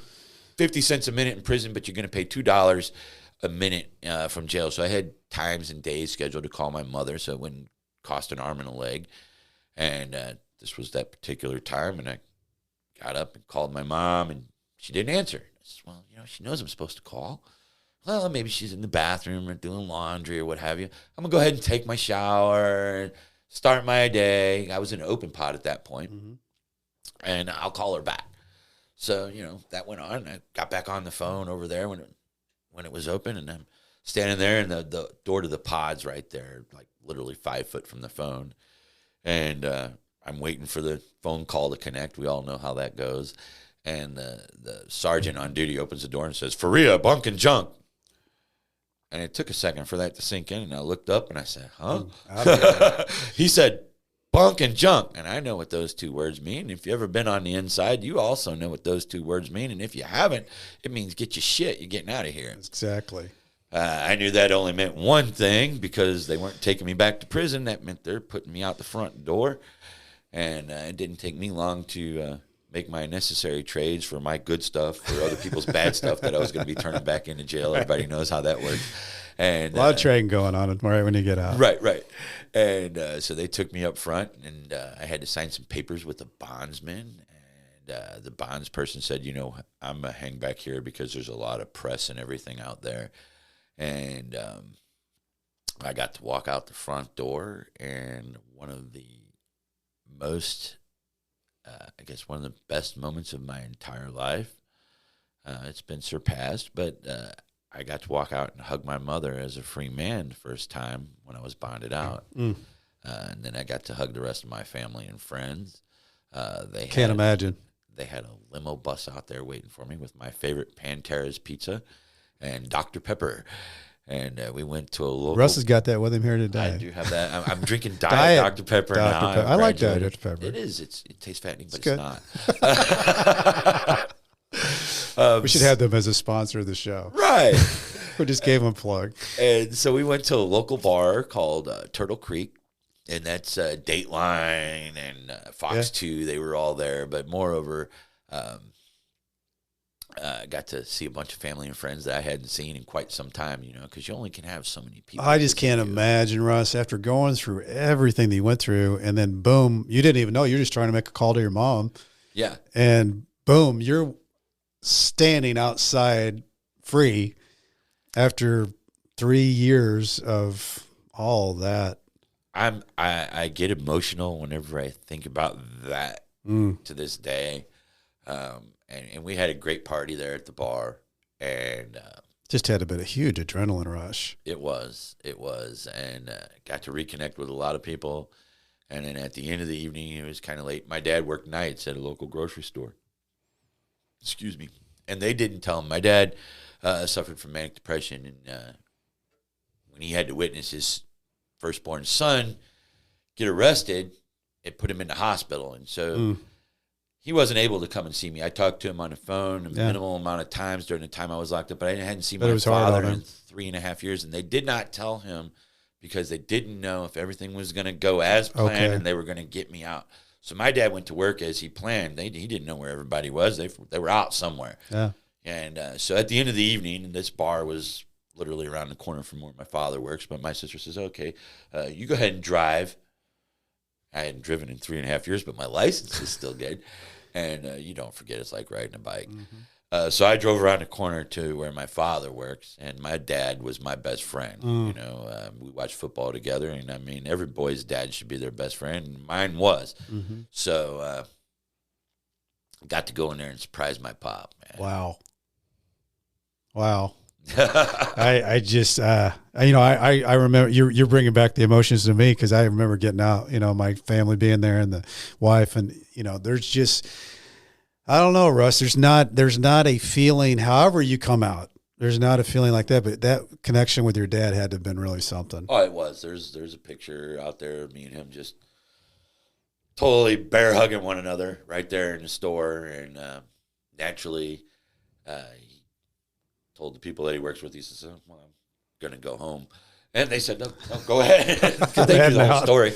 50 cents a minute in prison, but you're going to pay $2 a minute from jail. So I had times and days scheduled to call my mother, so it wouldn't cost an arm and a leg. And this was that particular time, and I got up and called my mom, and she didn't answer. I said, well, you know, she knows I'm supposed to call. Well, maybe she's in the bathroom or doing laundry or what have you. I'm going to go ahead and take my shower and start my day. I was in an open pot at that point, and I'll call her back. So, you know, that went on. I got back on the phone over there when it was open, and I'm standing there, and the door to the pod's right there, like literally 5 foot from the phone. And I'm waiting for the phone call to connect. We all know how that goes. And the sergeant on duty opens the door and says, Faria, bunk and junk. And it took a second for that to sink in, and I looked up and I said, huh? He said, bunk and junk. And I know what those two words mean. If you've ever been on the inside, you also know what those two words mean. And if you haven't, it means get your shit. You're getting out of here. Exactly. I knew that only meant one thing, because they weren't taking me back to prison. That meant they're putting me out the front door. And it didn't take me long to make my necessary trades for my good stuff for other people's bad stuff that I was going to be turning back into jail. Everybody knows how that works. And a lot of trading going on right when you get out. Right. And so they took me up front, and I had to sign some papers with the bondsman. And the bonds person said, I'm going to hang back here because there's a lot of press and everything out there. And I got to walk out the front door, and one of the most, one of the best moments of my entire life. It's been surpassed, but I got to walk out and hug my mother as a free man the first time when I was bonded out. And then I got to hug the rest of my family and friends. Can't imagine. They had a limo bus out there waiting for me with my favorite Pantera's pizza and Dr. Pepper. And we went to a local... Russ has got that with him here today. I do have that. I'm drinking Diet Dr. Pepper now. I like Diet Dr. Pepper. It is. It tastes fattening, but good. It's not. We should have them as a sponsor of the show. Right. We just gave them a plug. And so we went to a local bar called Turtle Creek, and that's Dateline and Fox 2. They were all there, but moreover, I got to see a bunch of family and friends that I hadn't seen in quite some time, because you only can have so many people. I just can't imagine, Russ, after going through everything that you went through, and then boom, you didn't even know. You're just trying to make a call to your mom. Yeah. And boom, you're standing outside free after 3 years of all that. I get emotional whenever I think about that to this day. And we had a great party there at the bar, and just had a bit of huge adrenaline rush. It was, and got to reconnect with a lot of people. And then at the end of the evening, it was kind of late. My dad worked nights at a local grocery store. Excuse me. And they didn't tell him. My dad suffered from manic depression, and when he had to witness his firstborn son get arrested, it put him in the hospital. And so he wasn't able to come and see me. I talked to him on the phone a minimal amount of times during the time I was locked up, but I hadn't seen my father in 3.5 years. And they did not tell him because they didn't know if everything was going to go as planned and they were going to get me out. So my dad went to work as he planned. He didn't know where everybody was. They were out somewhere. Yeah. And so at the end of the evening, and this bar was literally around the corner from where my father works, but my sister says, okay, you go ahead and drive. I hadn't driven in 3.5 years, but my license is still good. And you don't forget, it's like riding a bike. So I drove around the corner to where my father works, and my dad was my best friend. We watched football together, and I mean, every boy's dad should be their best friend, and mine was. So got to go in there and surprise my pop. Man. Wow. I just, I remember you're bringing back the emotions to me, because I remember getting out, my family being there and the wife, and, there's just, I don't know, Russ, there's not a feeling, however you come out, there's not a feeling like that, but that connection with your dad had to have been really something. Oh, it was. There's a picture out there of me and him just totally bear hugging one another right there in the store. And naturally, he told the people that he works with, he says, well, I'm going to go home. And they said, no, go ahead. Because they knew the whole story.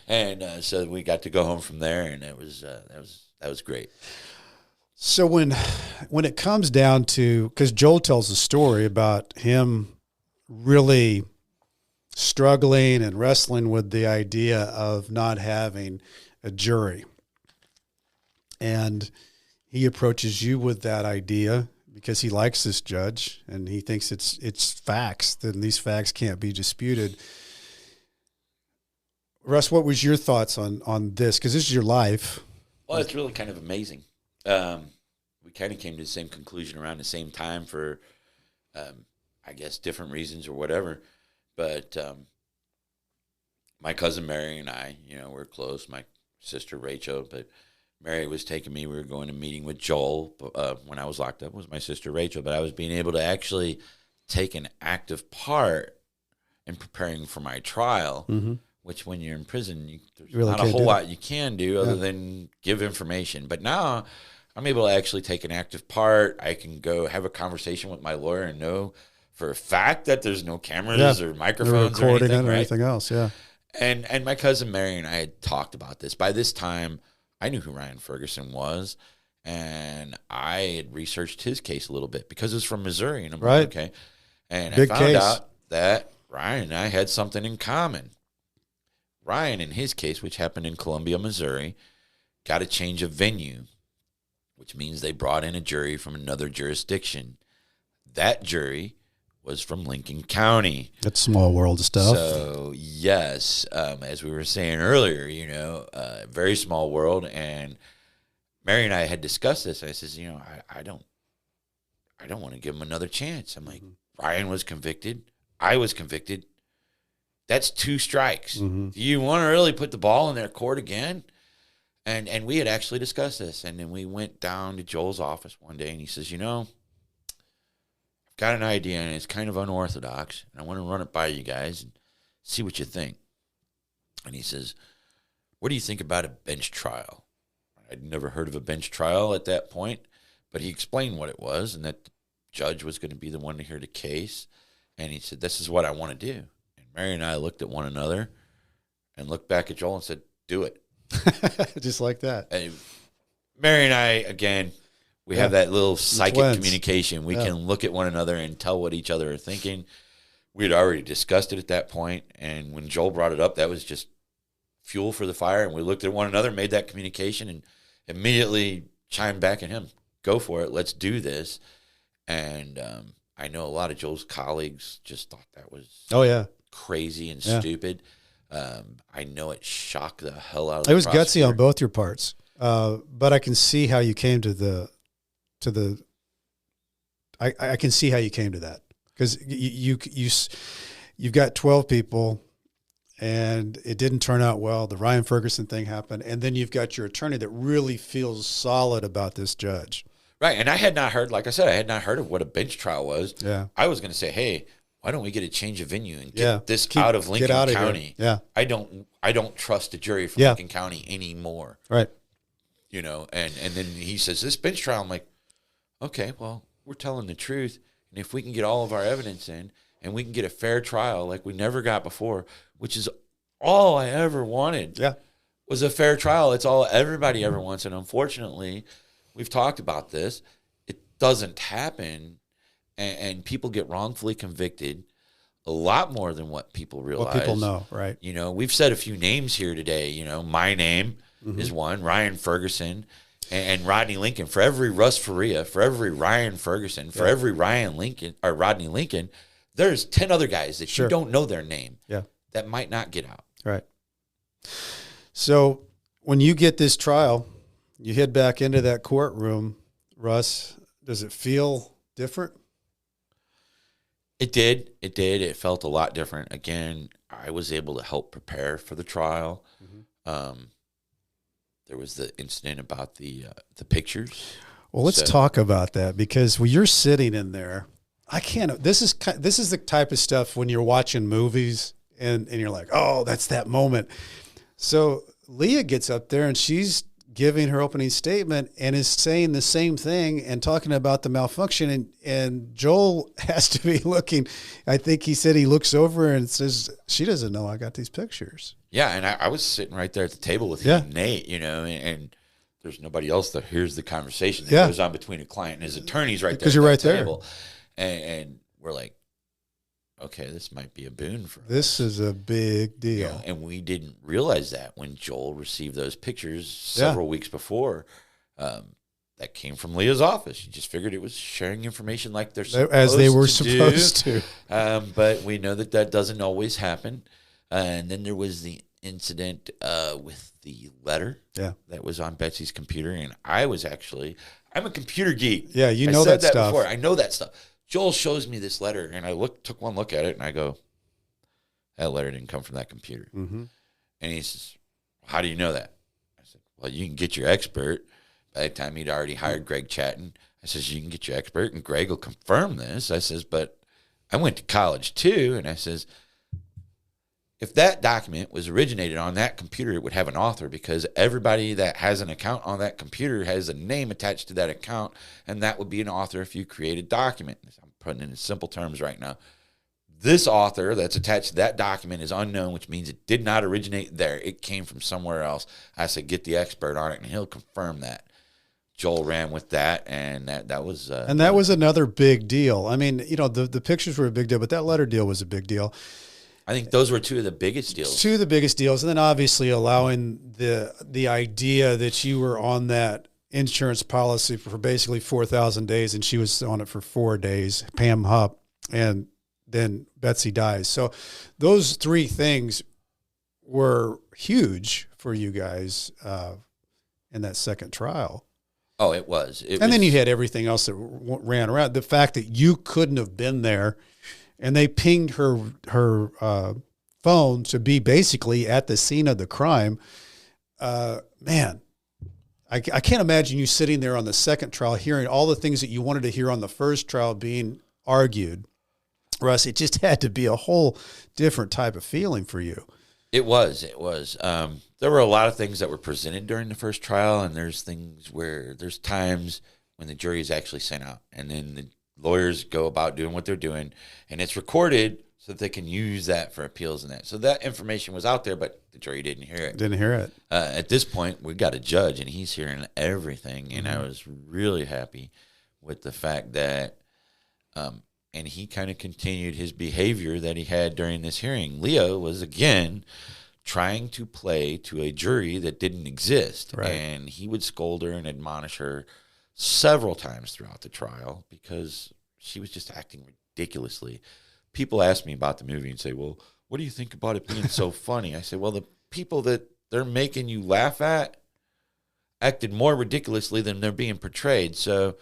And so we got to go home from there, and that was great. So when it comes down to, because Joel tells a story about him really struggling and wrestling with the idea of not having a jury, and he approaches you with that idea because he likes this judge and he thinks it's facts, then these facts can't be disputed. Russ, what was your thoughts on this? Because this is your life. Well, it's really kind of amazing. We kind of came to the same conclusion around the same time for, I guess, different reasons or whatever. But my cousin Mary and I, we're close. My sister Rachel, but Mary was taking me. We were going to a meeting with Joel when I was locked up. It was my sister Rachel, but I was being able to actually take an active part in preparing for my trial. Which when you're in prison, there's really not a whole lot you can do other than give information. But now I'm able to actually take an active part. I can go have a conversation with my lawyer and know for a fact that there's no cameras or microphones or anything else. Yeah. And my cousin Mary and I had talked about this. By this time, I knew who Ryan Ferguson was, and I had researched his case a little bit because it was from Missouri. And I'm like, okay. And I found out that Ryan and I had something in common. Ryan, in his case, which happened in Columbia, Missouri, got a change of venue, which means they brought in a jury from another jurisdiction. That jury was from Lincoln County. That's small world stuff. So, yes, as we were saying earlier, very small world. And Mary and I had discussed this. I says, I don't want to give him another chance. I'm like, Ryan was convicted. I was convicted. That's 2 strikes. Do you want to really put the ball in their court again? And we had actually discussed this. And then we went down to Joel's office one day, and he says, I've got an idea, and it's kind of unorthodox. And I want to run it by you guys and see what you think. And he says, what do you think about a bench trial? I'd never heard of a bench trial at that point, but he explained what it was and that the judge was going to be the one to hear the case. And he said, this is what I want to do. And Mary and I looked at one another and looked back at Joel and said, do it. Just like that. And Mary and I, again, we have that little psychic communication. We can look at one another and tell what each other are thinking. We had already discussed it at that point, and when Joel brought it up, that was just fuel for the fire, and we looked at one another, made that communication, and immediately chimed back at him, go for it, let's do this. And I know a lot of Joel's colleagues just thought that was crazy and stupid. I know it shocked the hell out of the prosecutor. It was gutsy on both your parts, but I can see how you came to the I can see how you came to that, because you've got 12 people and it didn't turn out well. The Ryan Ferguson thing happened, and then you've got your attorney that really feels solid about this judge. Right, and I had not heard, like I said, I had not heard of what a bench trial was. Yeah, I was going to say, hey, why don't we get a change of venue and get this out of Lincoln County? Yeah, I don't trust the jury from Lincoln County anymore. Right. And then he says, this bench trial, I'm like, okay, well, we're telling the truth. And if we can get all of our evidence in and we can get a fair trial like we never got before, which is all I ever wanted, was a fair trial. It's all everybody ever wants. And unfortunately, we've talked about this. It doesn't happen. And people get wrongfully convicted a lot more than what people realize. What people know, right? We've said a few names here today. My name is one, Ryan Ferguson. And Rodney Lincoln. For every Russ Faria, for every Ryan Ferguson, for every Ryan Lincoln or Rodney Lincoln, there's 10 other guys that you don't know their name that might not get out. Right. So when you get this trial, you head back into that courtroom, Russ, does it feel different? It did. It felt a lot different. Again, I was able to help prepare for the trial. There was the incident about the pictures. Well, let's talk about that, because when you're sitting in there, this is the type of stuff when you're watching movies and you're like, oh, that's that moment. So Leah gets up there and she's giving her opening statement and is saying the same thing and talking about the malfunction. And Joel has to be looking. I think he said he looks over and says, she doesn't know I got these pictures. Yeah, and I was sitting right there at the table with him and Nate, and there's nobody else that hears the conversation that goes on between a client and his attorneys right there. Because you're right there. And we're like, okay, this might be a boon for us. This is a big deal. And we didn't realize that when Joel received those pictures several weeks before. That came from Leah's office. You just figured it was sharing information like they're supposed to as they were supposed to. But we know that doesn't always happen. And then there was the incident with the letter that was on Betsy's computer. And I'm a computer geek. Yeah, I know that stuff. Before. I know that stuff. Joel shows me this letter, and I took one look at it, and I go, that letter didn't come from that computer. And he says, how do you know that? I said, well, you can get your expert. By the time he'd already hired Greg Chatton, I says, you can get your expert, and Greg will confirm this. I says, but I went to college too, and I says, if that document was originated on that computer, it would have an author, because everybody that has an account on that computer has a name attached to that account, and that would be an author if you create a document. I'm putting it in simple terms right now. This author that's attached to that document is unknown, which means it did not originate there. It came from somewhere else. I said, get the expert on it, and he'll confirm that. Joel ran with that, and that was and that was another big deal. I mean, the pictures were a big deal, but that letter deal was a big deal. I think those were two of the biggest deals. Two of the biggest deals, and then obviously allowing the idea that you were on that insurance policy for basically 4,000 days, and she was on it for 4 days, Pam Hupp, and then Betsy dies. So those three things were huge for you guys in that second trial. Oh, it was. Then you had everything else that ran around. The fact that you couldn't have been there, and they pinged her phone to be basically at the scene of the crime. Man, I can't imagine you sitting there on the second trial hearing all the things that you wanted to hear on the first trial being argued. Russ, it just had to be a whole different type of feeling for you. It was. There were a lot of things that were presented during the first trial, and there's times when the jury is actually sent out, and then the lawyers go about doing what they're doing, and it's recorded so that they can use that for appeals and that. So that information was out there, but the jury didn't hear it. At this point, we got a judge, and he's hearing everything, and I was really happy with the fact that and he kind of continued his behavior that he had during this hearing. Leah was, again, trying to play to a jury that didn't exist. Right. And he would scold her and admonish her several times throughout the trial because she was just acting ridiculously. People ask me about the movie and say, well, what do you think about it being so funny? I say, well, the people that they're making you laugh at acted more ridiculously than they're being portrayed. So,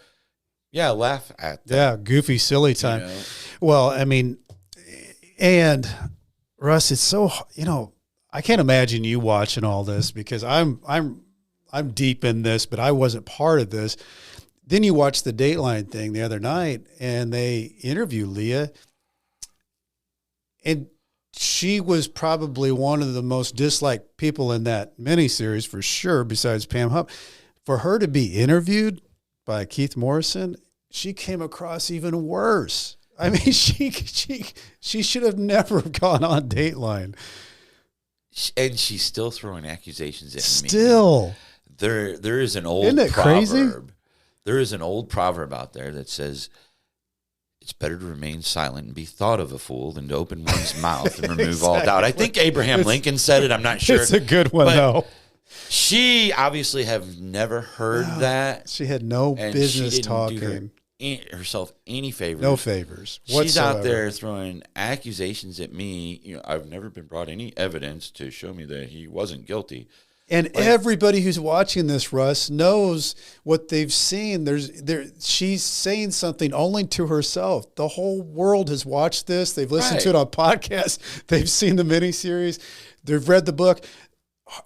yeah, laugh at them. Yeah, goofy, silly time. Well, I mean, and Russ, it's so, I can't imagine you watching all this because I'm deep in this, but I wasn't part of this. Then you watch the Dateline thing the other night, and they interview Leah, and she was probably one of the most disliked people in that miniseries for sure, besides Pam Hupp. For her to be interviewed by Keith Morrison, she came across even worse. I mean, she should have never gone on Dateline. And she's still throwing accusations at me. Still. There is an old Isn't it proverb. Crazy? There is an old proverb out there that says, it's better to remain silent and be thought of a fool than to open one's mouth and remove all doubt. I think Abraham Lincoln said it. I'm not sure. It's a good one, though. She obviously have never heard that. She had no business talking. Herself any favors. No favors She's whatsoever. out there throwing accusations at me. I've never been brought any evidence to show me that he wasn't guilty. And everybody who's watching this, Russ, knows what they've seen. She's saying something only to herself. The whole world has watched this. They've listened to it on podcasts. They've seen the miniseries. They've read the book.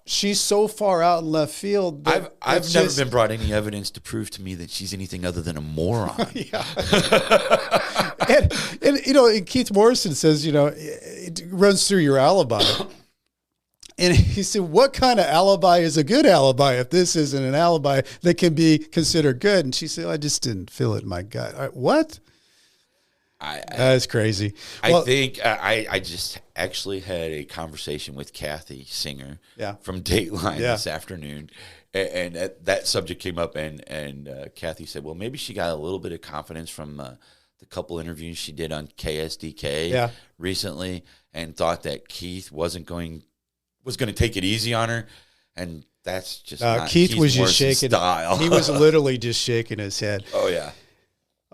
She's so far out in left field. I've never been brought any evidence to prove to me that she's anything other than a moron. and Keith Morrison says, it runs through your alibi. And he said, what kind of alibi is a good alibi if this isn't an alibi that can be considered good? And she said, I just didn't feel it in my gut. What? That's crazy. I think I just actually had a conversation with Kathy Singer from Dateline this afternoon, and that subject came up, and Kathy said, well, maybe she got a little bit of confidence from the couple interviews she did on KSDK recently, and thought that Keith was going to take it easy on her, and that's just not Keith was just Morrison's shaking. Style. He was literally just shaking his head. Oh yeah.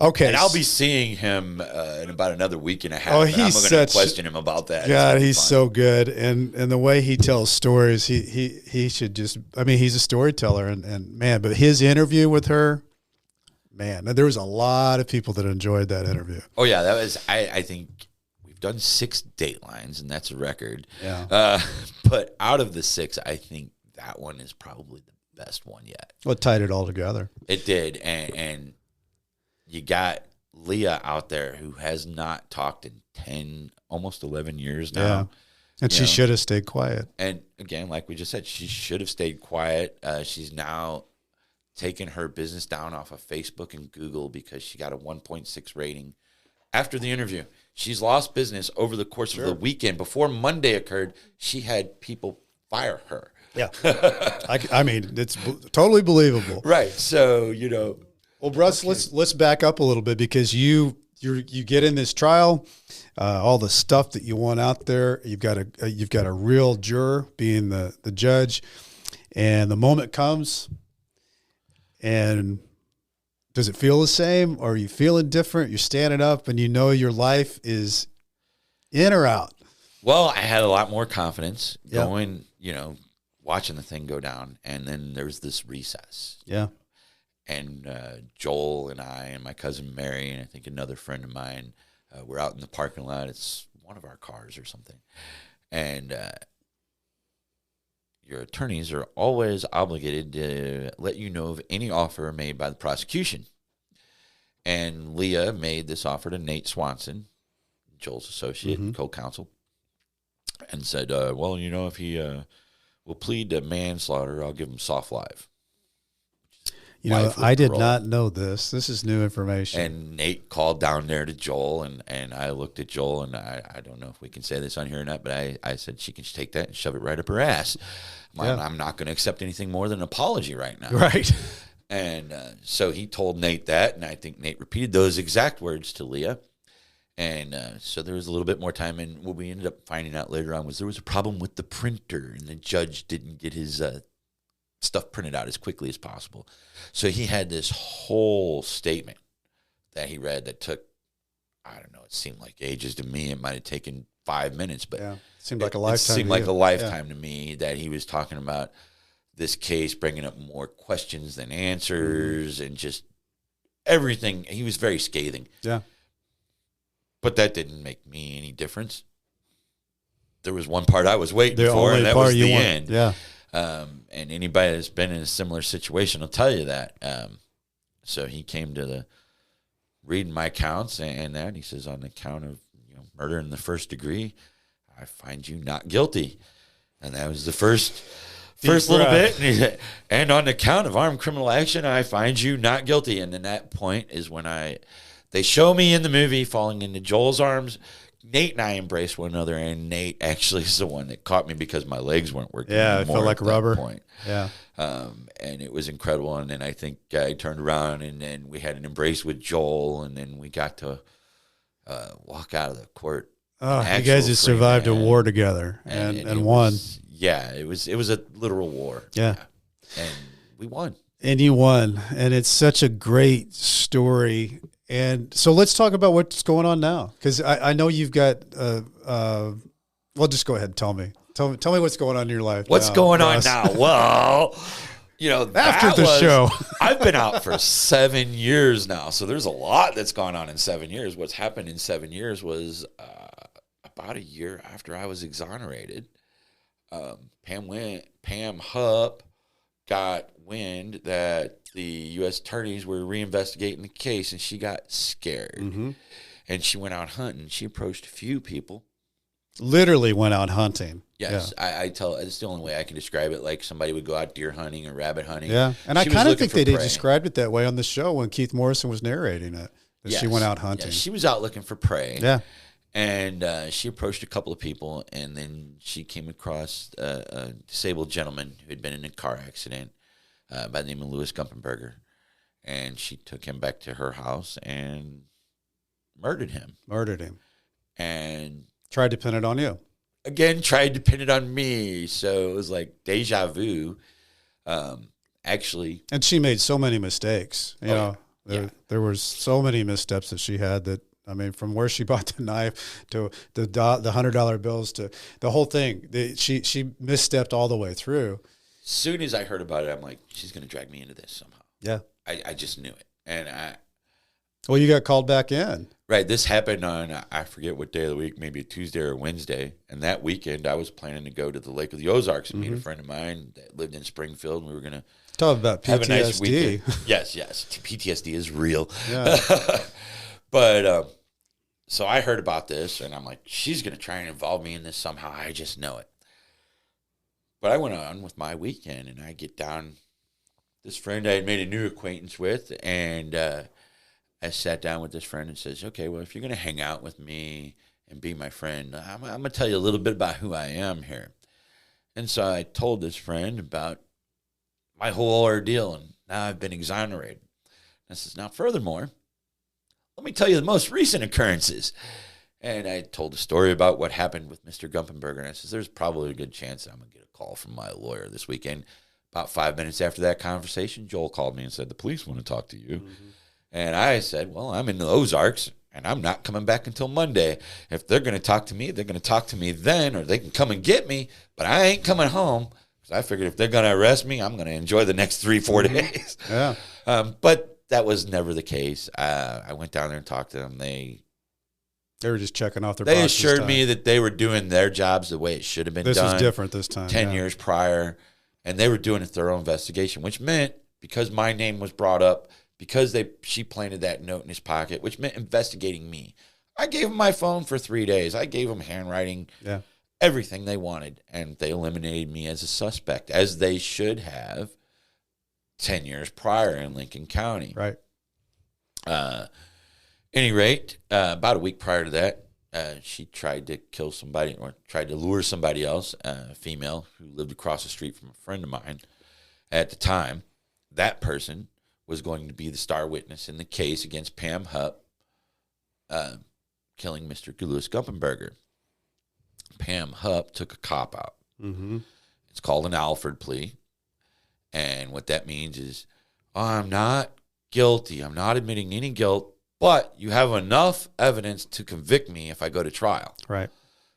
Okay, and I'll be seeing him in about another week and a half. Oh, and I'm going to question him about that. God, he's so good, and the way he tells stories, he should just. I mean, he's a storyteller, and man, but his interview with her, man, there was a lot of people that enjoyed that interview. Oh yeah, that was. I think we've done 6 Datelines, and that's a record. Yeah. But out of the 6, I think that one is probably the best one yet. Well, it tied it all together. It did, and you got Leah out there who has not talked in 10, almost 11 years now. Yeah. And she should have stayed quiet. And again, like we just said, she should have stayed quiet. She's now taken her business down off of Facebook and Google because she got a 1.6 rating after the interview. She's lost business over the course of the weekend. Before Monday occurred, she had people fire her Yeah. I mean, it's totally believable. Right. So, Well, Russ, let's back up a little bit, because you get in this trial, all the stuff that you want out there. You've got a real juror being the judge, and the moment comes. And does it feel the same, or are you feeling different? You're standing up, and you know your life is in or out. Well, I had a lot more confidence going, watching the thing go down, and then there's this recess. Yeah. And Joel and I and my cousin Mary and I think another friend of mine, we're out in the parking lot. It's one of our cars or something. And your attorneys are always obligated to let you know of any offer made by the prosecution. And Leah made this offer to Nate Swanson, Joel's associate and co-counsel, and said, if he will plead to manslaughter, I'll give him soft life. I did not know this. This is new information. And Nate called down there to Joel, and I looked at Joel, and I don't know if we can say this on here or not, but I said she can take that and shove it right up her ass. I'm not going to accept anything more than an apology right now. Right. And so he told Nate that, and I think Nate repeated those exact words to Leah. And so there was a little bit more time, and what we ended up finding out later on was there was a problem with the printer, and the judge didn't get his stuff printed out as quickly as possible. So he had this whole statement that he read that took, I don't know, it seemed like ages to me. It might have taken 5 minutes, but it seemed like a lifetime. It seemed like a lifetime to me, that he was talking about this case, bringing up more questions than answers, and just everything. He was very scathing. Yeah. But that didn't make me any difference. There was one part I was waiting for, and that was the end. Yeah. And anybody that's been in a similar situation will tell you that. So he came to reading my counts and that. He says, on the count of murder in the first degree, I find you not guilty. And that was the first little bit. And on the count of armed criminal action, I find you not guilty. And then that point is when they show me in the movie falling into Joel's arms. Nate and I embraced one another, and Nate actually is the one that caught me because my legs weren't working. Yeah, it felt like rubber. Point. Yeah. And it was incredible. And then I think I turned around, and then we had an embrace with Joel, and then we got to walk out of the court. Oh, you guys just survived a war together and won. It was a literal war. Yeah. And we won. And you won. And it's such a great story. And so let's talk about what's going on now, because I know you've got. Well, just go ahead and tell me. Tell me what's going on in your life. What's going on now? Well, after the show, I've been out for 7 years now, so there's a lot that's gone on in 7 years. What's happened in 7 years was about a year after I was exonerated. Pam Hupp got wind that the U.S. attorneys were reinvestigating the case, and she got scared. Mm-hmm. And she went out hunting. She approached a few people. Literally went out hunting. Yes. Yeah. I tell it's the only way I can describe it, like somebody would go out deer hunting or rabbit hunting. Yeah. And I kind of think they described it that way on the show when Keith Morrison was narrating it, that she went out hunting. Yes, she was out looking for prey. Yeah. And she approached a couple of people, and then she came across a disabled gentleman who had been in a car accident by the name of Louis Gumpenberger. And she took him back to her house and murdered him. And tried to pin it on you. Again, tried to pin it on me. So it was like deja vu. Actually. And she made so many mistakes. There was so many missteps that she had that, I mean, from where she bought the knife to the $100 bills to the whole thing, she misstepped all the way through. As soon as I heard about it, I'm like, she's going to drag me into this somehow. Yeah. I just knew it. And well, you got called back in. Right. This happened on, I forget what day of the week, maybe a Tuesday or a Wednesday. And that weekend, I was planning to go to the Lake of the Ozarks and meet a friend of mine that lived in Springfield. And we were going to talk about PTSD. Have a nice weekend. Yes. PTSD is real. Yeah. But so I heard about this, and I'm like, she's going to try and involve me in this somehow. I just know it. But I went on with my weekend, and I get down. This friend I had made a new acquaintance with, and I sat down with this friend and says, okay, well, if you're going to hang out with me and be my friend, I'm going to tell you a little bit about who I am here. And so I told this friend about my whole ordeal, and now I've been exonerated. I says, now furthermore, let me tell you the most recent occurrences. And I told a story about what happened with Mr. Gumpenberger. And I says, there's probably a good chance that I'm going to get a call from my lawyer this weekend. About 5 minutes after that conversation, Joel called me and said, the police want to talk to you. Mm-hmm. And I said, well, I'm in the Ozarks, and I'm not coming back until Monday. If they're going to talk to me, they're going to talk to me then, or they can come and get me, but I ain't coming home. Because I figured if they're going to arrest me, I'm going to enjoy the next 3-4 days. Yeah. But that was never the case. I went down there and talked to them. They were just checking off their They boxes assured me that they were doing their jobs the way it should have been done. This is different this time. 10 years prior. And they were doing a thorough investigation, which meant because my name was brought up, because she planted that note in his pocket, which meant investigating me. I gave them my phone for 3 days. I gave them handwriting, everything they wanted. And they eliminated me as a suspect, as they should have 10 years prior in Lincoln County. Right. Any rate, about a week prior to that, she tried to kill somebody or tried to lure somebody else, a female who lived across the street from a friend of mine at the time. That person was going to be the star witness in the case against Pam Hupp, killing Mr. Louis Gumpenberger. Pam Hupp took a cop-out. Mm-hmm. It's called an Alford plea. And what that means is, I'm not guilty. I'm not admitting any guilt, but you have enough evidence to convict me if I go to trial. Right.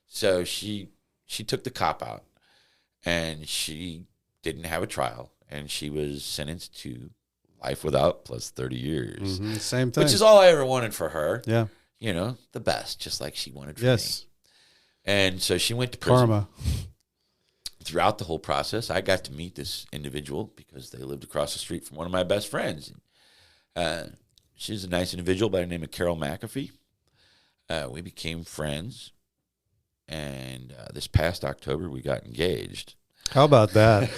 So she took the cop-out, and she didn't have a trial, and she was sentenced to life without plus 30 years. Mm-hmm. Same thing. Which is all I ever wanted for her. Yeah. You know, the best, just like she wanted for me. And so she went to prison. Karma. Throughout the whole process, I got to meet this individual because they lived across the street from one of my best friends. She's a nice individual by the name of Carol McAfee. We became friends. And this past October, we got engaged. How about that?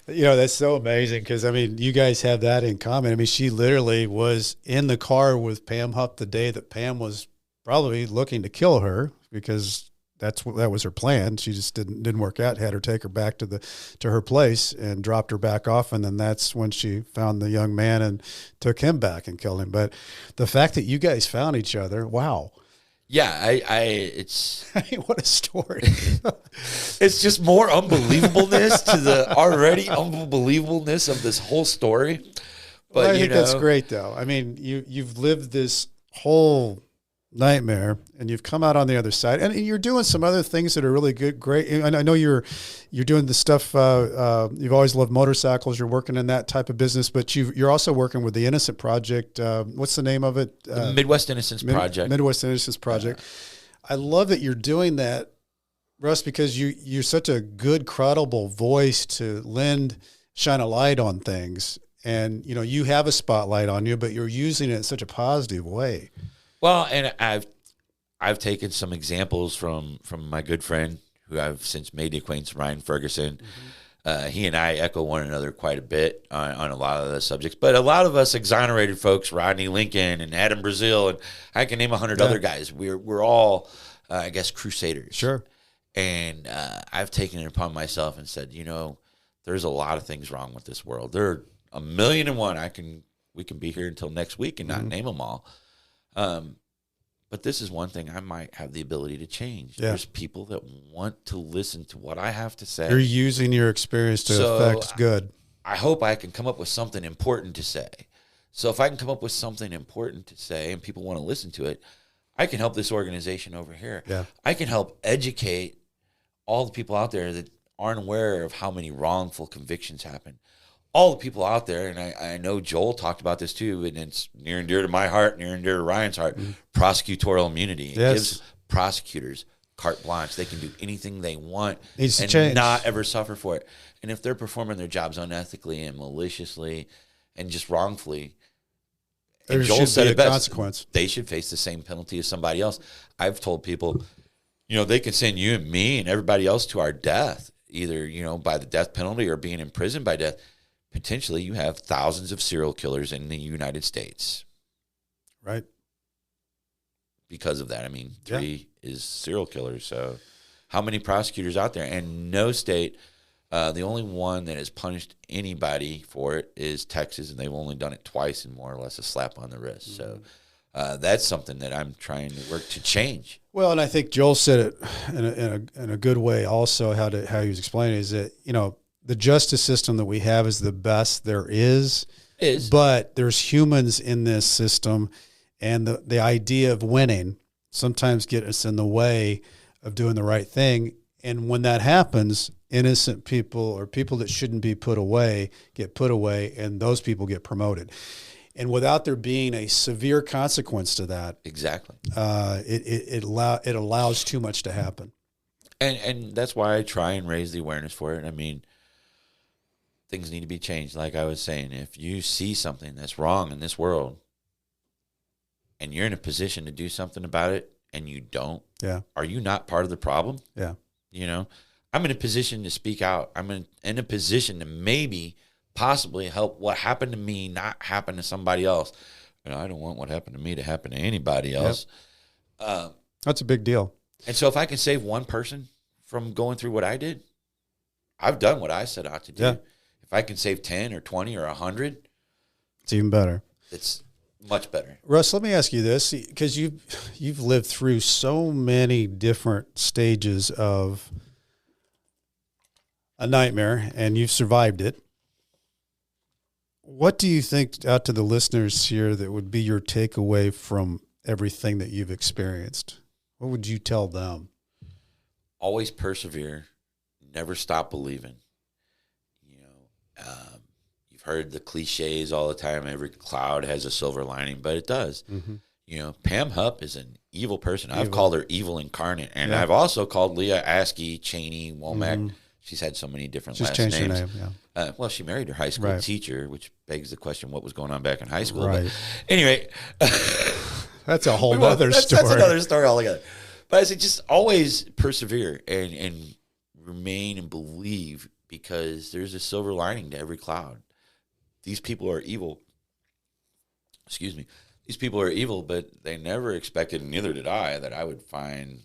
That's so amazing because, you guys have that in common. She literally was in the car with Pam Hupp the day that Pam was probably looking to kill her because that was her plan. She just didn't work out, had her take her back to her place and dropped her back off. And then that's when she found the young man and took him back and killed him. But the fact that you guys found each other, wow. Yeah, it's what a story. It's just more unbelievableness to the already unbelievableness of this whole story. But I think that's great, though. You've lived this whole nightmare, and you've come out on the other side, and you're doing some other things that are really good, great. And I know you're doing the stuff. You've always loved motorcycles. You're working in that type of business, but you're also working with the Innocent Project. What's the name of it? The Midwest Innocence Project. Midwest Innocence Project. I love that you're doing that, Russ, because you're such a good, credible voice to shine a light on things, and you have a spotlight on you, but you're using it in such a positive way. Well, and I've taken some examples from my good friend who I've since made the acquaintance of, Ryan Ferguson. Mm-hmm. He and I echo one another quite a bit on a lot of the subjects. But a lot of us exonerated folks, Rodney Lincoln and Adam Brazil, and I can name 100 other guys. We're all, I guess, crusaders. Sure. And I've taken it upon myself and said, there's a lot of things wrong with this world. There are 1,000,001. We can be here until next week and not name them all. But this is one thing I might have the ability to change. Yeah. There's people that want to listen to what I have to say. You're using your experience to affect good. I hope I can come up with something important to say. So if I can come up with something important to say and people want to listen to it, I can help this organization over here. Yeah. I can help educate all the people out there that aren't aware of how many wrongful convictions happen. All the people out there, and I know Joel talked about this too, and it's near and dear to my heart, near and dear to Ryan's heart, prosecutorial immunity. It gives prosecutors carte blanche. They can do anything they want and not ever suffer for it. And if they're performing their jobs unethically and maliciously and just wrongfully, there should be a consequence. They should face the same penalty as somebody else. I've told people, they can send you and me and everybody else to our death, either, by the death penalty or being imprisoned by death. Potentially, you have thousands of serial killers in the United States. Right. Because of that. 3 is serial killers. So how many prosecutors out there? And no state The only one that has punished anybody for it is Texas, and they've only done it twice and more or less a slap on the wrist. So that's something that I'm trying to work to change. Well, and I think Joel said it in a good way also, how he was explaining is that, the justice system that we have is the best there is, but there's humans in this system, and the idea of winning sometimes get us in the way of doing the right thing. And when that happens, innocent people or people that shouldn't be put away get put away, and those people get promoted. And without there being a severe consequence to that, exactly, it allows too much to happen. And that's why I try and raise the awareness for it. I mean, things need to be changed. Like I was saying, if you see something that's wrong in this world, and you're in a position to do something about it, and you don't, are you not part of the problem? Yeah. I'm in a position to speak out. I'm in a position to maybe possibly help what happened to me not happen to somebody else. I don't want what happened to me to happen to anybody else. Yep. That's a big deal. And so if I can save one person from going through what I did, I've done what I set out to do. Yeah. If I can save 10 or 20 or 100, it's even better. It's much better. Russ, let me ask you this, because you've lived through so many different stages of a nightmare, and you've survived it. What do you think, out to the listeners here, that would be your takeaway from everything that you've experienced? What would you tell them? Always persevere. Never stop believing. You've heard the cliches all the time. Every cloud has a silver lining, but it does. Mm-hmm. Pam Hupp is an evil person. I've called her evil incarnate, and I've also called Leah Askey, Cheney, Womack. Mm-hmm. She's had so many different last names. She's changed her name, well, she married her high school teacher, which begs the question, what was going on back in high school? Right. But anyway. That's a whole other story. That's another story altogether. But I said, just always persevere and remain and believe, because there's a silver lining to every cloud. These people are evil. Excuse me. These people are evil, but they never expected, and neither did I, that I would find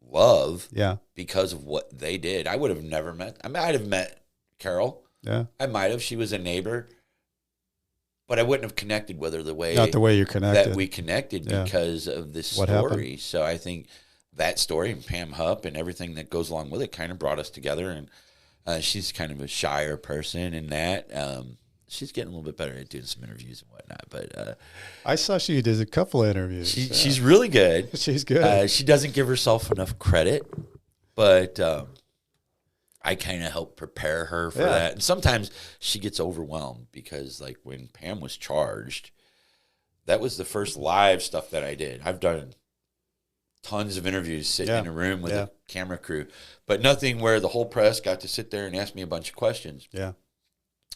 love because of what they did. I would have never met. I might have met Carol. Yeah. I might have. She was a neighbor. But I wouldn't have connected with her not the way you're connected. That we connected because of this story. Happened? So I think that story and Pam Hupp and everything that goes along with it kind of brought us together. And she's kind of a shyer person in that. She's getting a little bit better at doing some interviews and whatnot. But I saw she did a couple of interviews. She's really good. She's good. She doesn't give herself enough credit, but I kind of help prepare her for that. And sometimes she gets overwhelmed because, like, when Pam was charged, that was the first live stuff that I did. I've done tons of interviews sitting in a room with a camera crew, but nothing where the whole press got to sit there and ask me a bunch of questions. Yeah.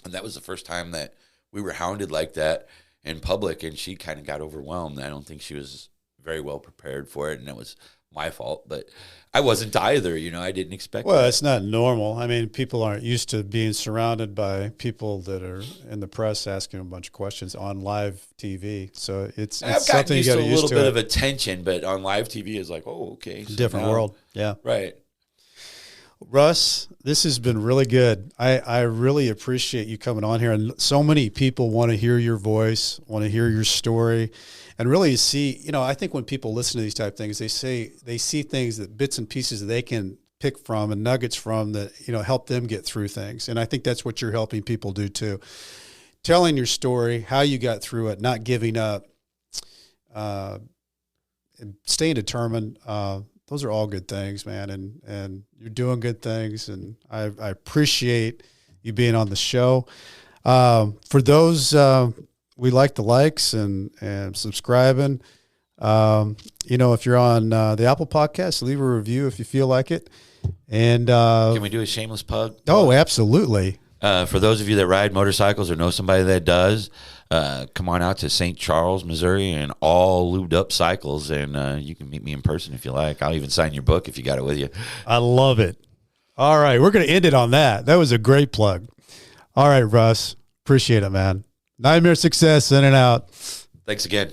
And that was the first time that we were hounded like that in public, and she kind of got overwhelmed. I don't think she was very well prepared for it, and that was my fault, but I wasn't either. I didn't expect Well, that. It's not normal. I mean, people aren't used to being surrounded by people that are in the press asking a bunch of questions on live TV. So it's something you got to use to. A little bit of attention, but on live TV is like, oh, okay. So different world. Yeah. Right. Russ, this has been really good. I really appreciate you coming on here. And so many people want to hear your voice, want to hear your story, and really see, I think when people listen to these type of things, they see things, that bits and pieces that they can pick from and nuggets from that, help them get through things. And I think that's what you're helping people do too. Telling your story, how you got through it, not giving up, staying determined. Those are all good things, man. And you're doing good things. And I appreciate you being on the show. For those, we like the likes and subscribing. If you're on the Apple Podcast, leave a review if you feel like it. And can we do a shameless plug? Oh, absolutely. For those of you that ride motorcycles or know somebody that does, come on out to St. Charles, Missouri, and all lubed up cycles, and you can meet me in person if you like. I'll even sign your book if you got it with you. I love it. All right, we're going to end it on that. That was a great plug. All right, Russ, appreciate it, man. Nightmare Success, in and out. Thanks again.